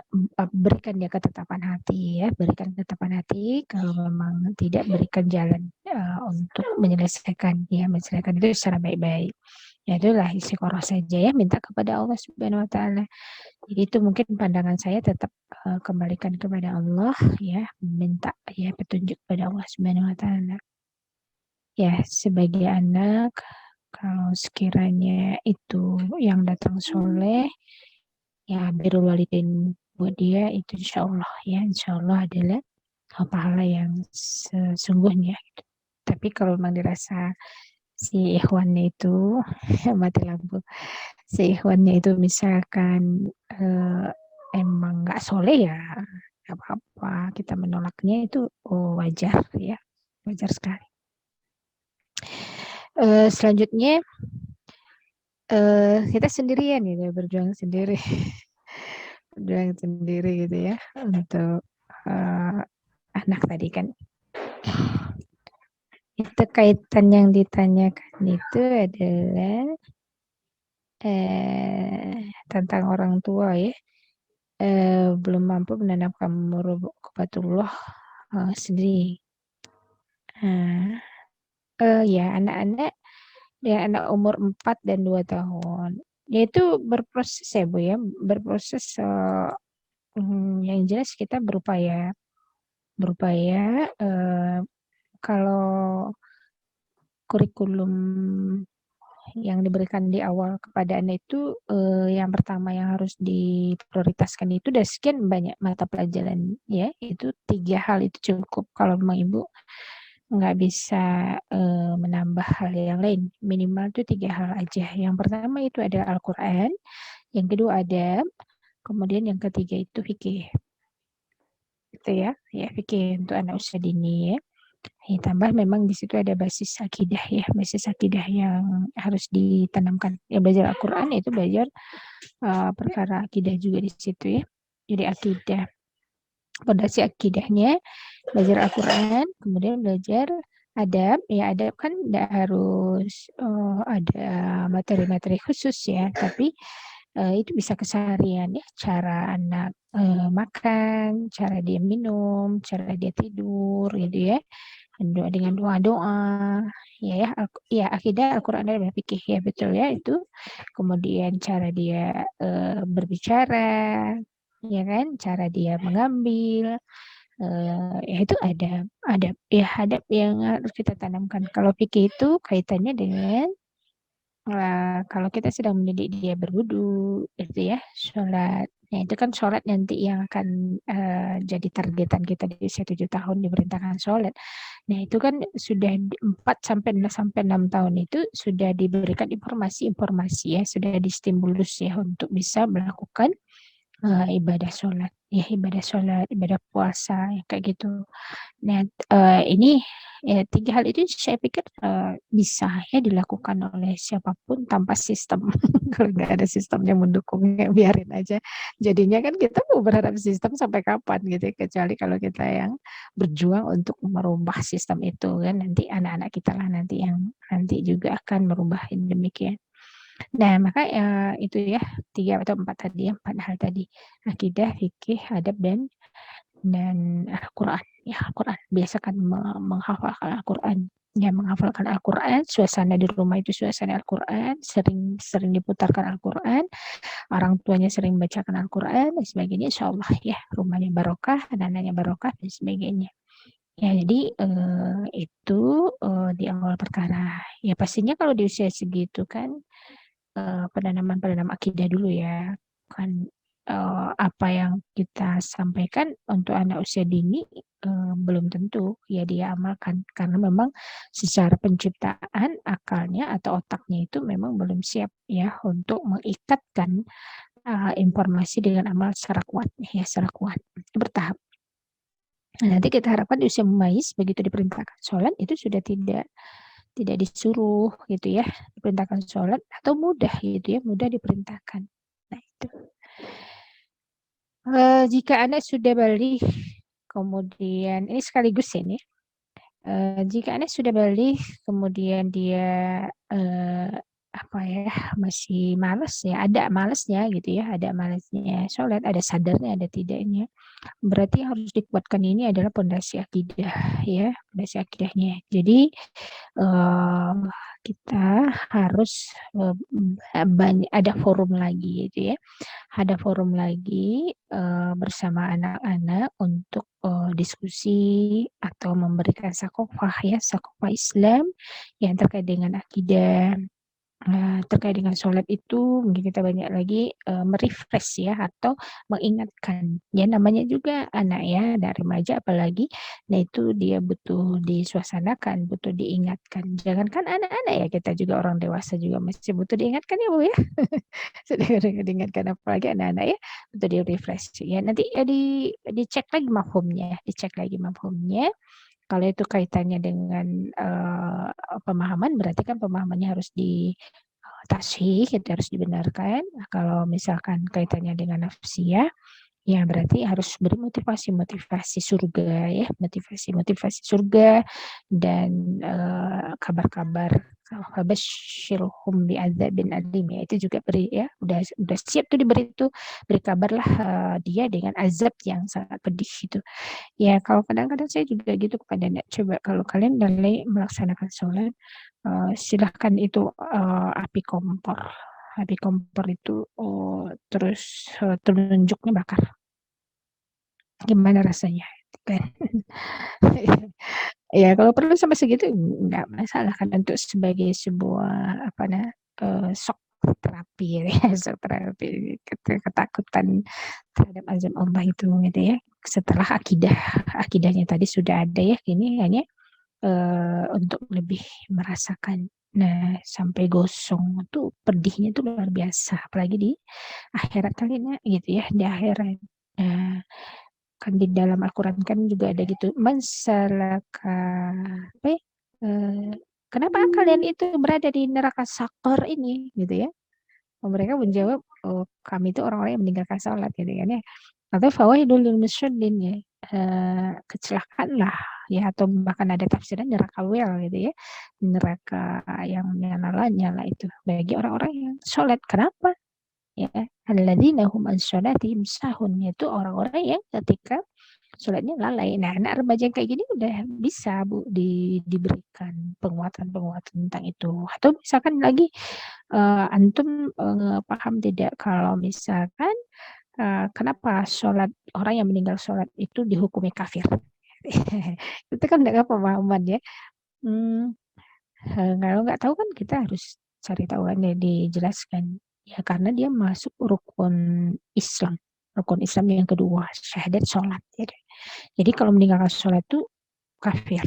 berikan dia ketetapan hati ya, berikan ketetapan hati. Kalau memang tidak, berikan jalan untuk menyelesaikan itu secara baik-baik. Ya itulah istiqoroh saja ya, minta kepada Allah Subhanahu Wa Taala. Jadi itu mungkin pandangan saya, tetap kembalikan kepada Allah ya, minta ya petunjuk kepada Allah Subhanahu Wa Taala. Ya, sebagai anak, kalau sekiranya itu yang datang soleh, ya birrul walidain buat dia itu insya Allah adalah pahala yang sesungguhnya. Gitu. Tapi kalau memang dirasa si ikhwannya itu mati lampu, si ikhwannya itu misalkan emang nggak soleh ya, nggak apa-apa. Kita menolaknya itu wajar ya, wajar sekali. Selanjutnya kita sendirian gitu, berjuang sendiri, berjuang sendiri gitu ya untuk anak tadi kan. Itu kaitan yang ditanyakan itu adalah tentang orang tua ya, belum mampu menanamkan muraqabatullah sendiri. Ya anak-anak umur 4 dan 2 tahun. Yaitu berproses ya Bu ya, berproses yang jelas kita berupaya kalau kurikulum yang diberikan di awal kepada anak itu yang pertama yang harus diprioritaskan itu udah sekian banyak mata pelajaran ya, itu 3 hal itu cukup. Kalau memang Ibu nggak bisa menambah hal yang lain, minimal itu 3 hal aja. Yang pertama itu ada Al-Quran, yang kedua adab, kemudian yang ketiga itu fikih. Gitu ya fikih untuk anak usia dini ya. Tambah memang di situ ada basis akidah ya, basis akidah yang harus ditanamkan. Ya belajar Al-Quran itu belajar perkara akidah juga di situ ya. Jadi akidah, fondasi akidahnya belajar Al-Quran, kemudian belajar adab. Ya adab kan tidak harus ada materi-materi khusus ya, tapi itu bisa keseharian ya, cara anak makan, cara dia minum, cara dia tidur gitu ya, dengan doa-doa ya akidah Al-Quran dan fikih ya betul ya itu. Kemudian cara dia berbicara ya kan, cara dia mengambil ya itu adab yang harus kita tanamkan. Kalau fikih itu kaitannya dengan kalau kita sedang mendidik dia berwudu gitu ya, sholat. Nah itu kan sholat nanti yang akan jadi targetan kita di usia 7 tahun diperintahkan sholat. Nah itu kan sudah 4 sampai 6 tahun itu sudah diberikan informasi-informasi ya, sudah distimulus ya untuk bisa melakukan ibadah sholat, ibadah puasa ya, kayak gitu. Nah ini 3 hal itu saya pikir bisa ya dilakukan oleh siapapun tanpa sistem. Kalau nggak ada sistemnya mendukungnya biarin aja. Jadinya kan kita mau berharap sistem sampai kapan gitu, kecuali kalau kita yang berjuang untuk merubah sistem itu kan, nanti anak-anak kita lah nanti yang nanti juga akan merubah demikian. Nah maka itu ya 3 atau 4 tadi ya, 4 hal tadi, akidah, fikih, adab dan Al-Quran. Ya Al-Quran, biasakan menghafalkan Al-Quran. Ya menghafalkan Al-Quran, suasana di rumah itu suasana Al-Quran, sering diputarkan Al-Quran, orang tuanya sering bacakan Al-Quran dan sebagainya, insya Allah ya rumahnya barokah, anak-anaknya barokah dan sebagainya. Ya jadi itu di awal perkara. Ya pastinya kalau di usia segitu kan penanaman akidah dulu ya kan. Apa yang kita sampaikan untuk anak usia dini belum tentu ya dia amalkan, karena memang secara penciptaan akalnya atau otaknya itu memang belum siap ya untuk mengikatkan informasi dengan amal secara kuat itu bertahap. Nah, nanti kita harapkan di usia mumayyiz begitu diperintahkan sholat itu sudah tidak disuruh gitu ya, diperintahkan sholat atau mudah gitu ya, mudah diperintahkan. Nah itu jika anak sudah balik, kemudian ini sekaligus ini, jika anak sudah balik, kemudian dia masih malas ya, ada malasnya gitu ya, ada malasnya sholat, ada sadarnya, ada tidaknya. Berarti harus dikuatkan ini adalah pondasi akidah ya, pondasi akidahnya. Jadi kita harus ada forum lagi gitu ya, ada forum lagi bersama anak-anak untuk diskusi atau memberikan sakofah ya, sakofah Islam yang terkait dengan akidah. Terkait dengan sholat itu mungkin kita banyak lagi merefresh ya atau mengingatkan ya, namanya juga anak ya, dari remaja apalagi, nah itu dia butuh disuasanakan, butuh diingatkan. Jangankan anak-anak ya, kita juga orang dewasa juga masih butuh diingatkan ya Bu ya. Sudah diingatkan apalagi anak-anak ya, butuh di refresh ya. Nanti ya dicek lagi mafhumnya, dicek lagi mafhumnya. Kalau itu kaitannya dengan pemahaman, berarti kan pemahamannya harus tasih, itu harus dibenarkan. Nah, kalau misalkan kaitannya dengan nafsiyah, ya berarti harus beri motivasi surga ya, motivasi surga dan kabar-kabar fabasyirhum bi'adzabin alim ya, itu juga beri ya, udah siap tuh diberi itu, beri kabarlah dia dengan azab yang sangat pedih itu. Ya, kalau kadang-kadang saya juga gitu kepada anak, coba kalau kalian mulai melaksanakan sholat, silahkan itu api kompor itu terus telunjuknya bakar. Gimana rasanya? Ya, kalau perlu sampai segitu nggak masalah kan, untuk sebagai sebuah shock terapi ya, shock terapi ketakutan terhadap azab Allah itu gitu ya. Setelah akidahnya tadi sudah ada ya, ini hanya untuk lebih merasakan. Nah, sampai gosong tuh pedihnya tuh luar biasa, apalagi di akhirat kalian ya gitu ya, di akhirat. Nah, kan di dalam Al-Quran kan juga ada gitu, mansalaka kenapa kalian itu berada di neraka sakor ini gitu ya. Mereka menjawab, oh, kami itu orang-orang yang meninggalkan sholat gitu kan ya, atau fawaidul lil musyallin ya, kecelakaan lah ya, atau bahkan ada tafsiran neraka wel gitu ya, neraka yang nyala-nyala itu bagi orang-orang yang sholat. Kenapa? Ya, alladzina hum an sholatihim sahun, yaitu orang-orang yang ketika sholatnya lalai. Nah, anak remaja kayak gini udah bisa Bu diberikan penguatan-penguatan tentang itu. Atau misalkan lagi antum paham tidak kalau misalkan kenapa sholat, orang yang meninggal sholat itu dihukumi kafir? Itu kan nggak pemahaman ya. Kalau nggak tahu kan kita harus cari tahu kan ya, dijelaskan ya, karena dia masuk rukun Islam yang kedua, syahadat sholat ya. Jadi kalau meninggalkan sholat itu kafir,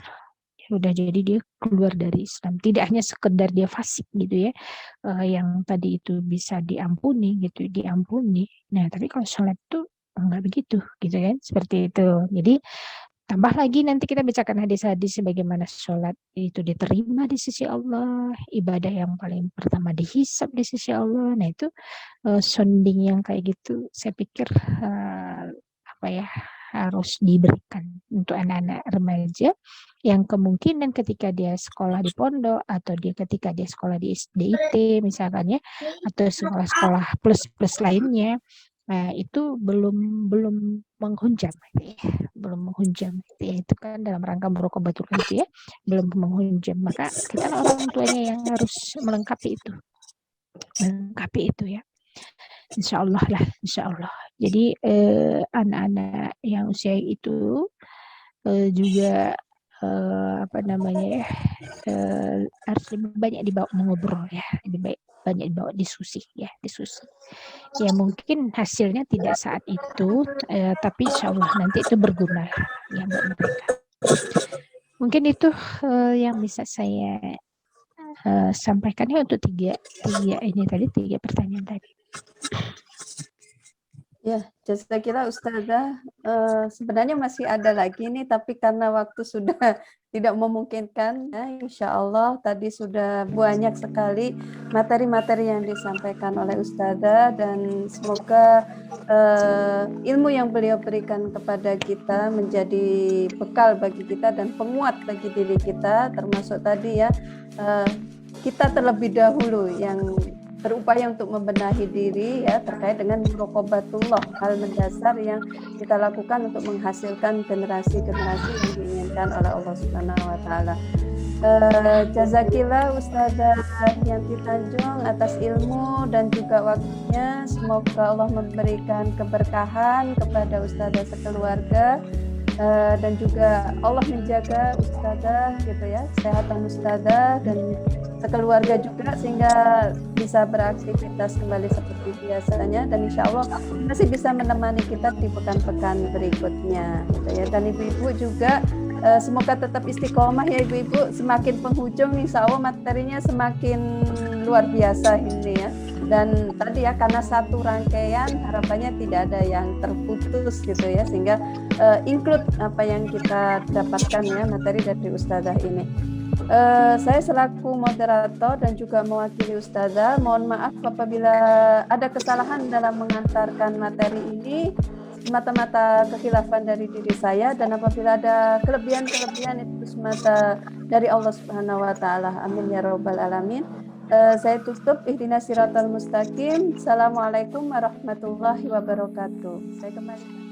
udah jadi dia keluar dari Islam. Tidak hanya sekedar dia fasik gitu ya, yang tadi itu bisa diampuni gitu, diampuni. Nah, tapi kalau sholat itu enggak begitu gitu kan, seperti itu. Jadi tambah lagi nanti kita bacakan hadis-hadis sebagaimana sholat itu diterima di sisi Allah, ibadah yang paling pertama dihisab di sisi Allah. Nah itu sounding yang kayak gitu, saya pikir harus diberikan untuk anak-anak remaja yang kemungkinan ketika dia sekolah di pondok atau ketika dia sekolah di SDIT misalkan ya, atau sekolah-sekolah plus lainnya, itu belum menghunjam ya, belum menghunjam ya, itu kan dalam rangka muraqabatul itu ya, belum menghunjam, maka kita orang tuanya yang harus melengkapi itu ya. Insya Allah lah, insya Allah. Jadi anak-anak yang usia itu juga harus lebih banyak dibawa mengobrol ya, lebih banyak dibawa diskusi ya, ya mungkin hasilnya tidak saat itu, tapi insya Allah nanti itu berguna ya buat mereka. Mungkin itu yang bisa saya sampaikan ya untuk tiga pertanyaan tadi. Ya, jazakillah Ustazah. Sebenarnya masih ada lagi nih, tapi karena waktu sudah tidak memungkinkan, ya, insya Allah tadi sudah banyak sekali materi-materi yang disampaikan oleh Ustazah, dan semoga ilmu yang beliau berikan kepada kita menjadi bekal bagi kita dan penguat bagi diri kita, termasuk tadi ya, kita terlebih dahulu yang berupaya untuk membenahi diri ya terkait dengan muraqabatullah, hal mendasar yang kita lakukan untuk menghasilkan generasi-generasi yang diinginkan oleh Allah Subhanahu wa taala. Jazakillah Ustazah Yanti Tanjung atas ilmu dan juga waktunya. Semoga Allah memberikan keberkahan kepada Ustazah sekeluarga dan juga Allah menjaga ustadzah gitu ya, kesehatan ustadzah dan sekeluarga juga sehingga bisa beraktivitas kembali seperti biasanya, dan insya Allah masih bisa menemani kita di pekan-pekan berikutnya gitu ya. Dan ibu-ibu juga semoga tetap istiqomah ya ibu-ibu, semakin penghujung insya Allah materinya semakin luar biasa ini ya. Dan tadi ya, karena satu rangkaian harapannya tidak ada yang terputus gitu ya, sehingga include apa yang kita dapatkan ya materi dari ustadzah ini. Saya selaku moderator dan juga mewakili ustadzah, mohon maaf apabila ada kesalahan dalam mengantarkan materi ini, semata-mata kekhilafan dari diri saya, dan apabila ada kelebihan-kelebihan itu semata dari Allah Subhanahu wa taala. Amin ya rabbal alamin. Saya tutup, ihdinas siratal mustaqim. Assalamualaikum warahmatullahi wabarakatuh. Saya kembali.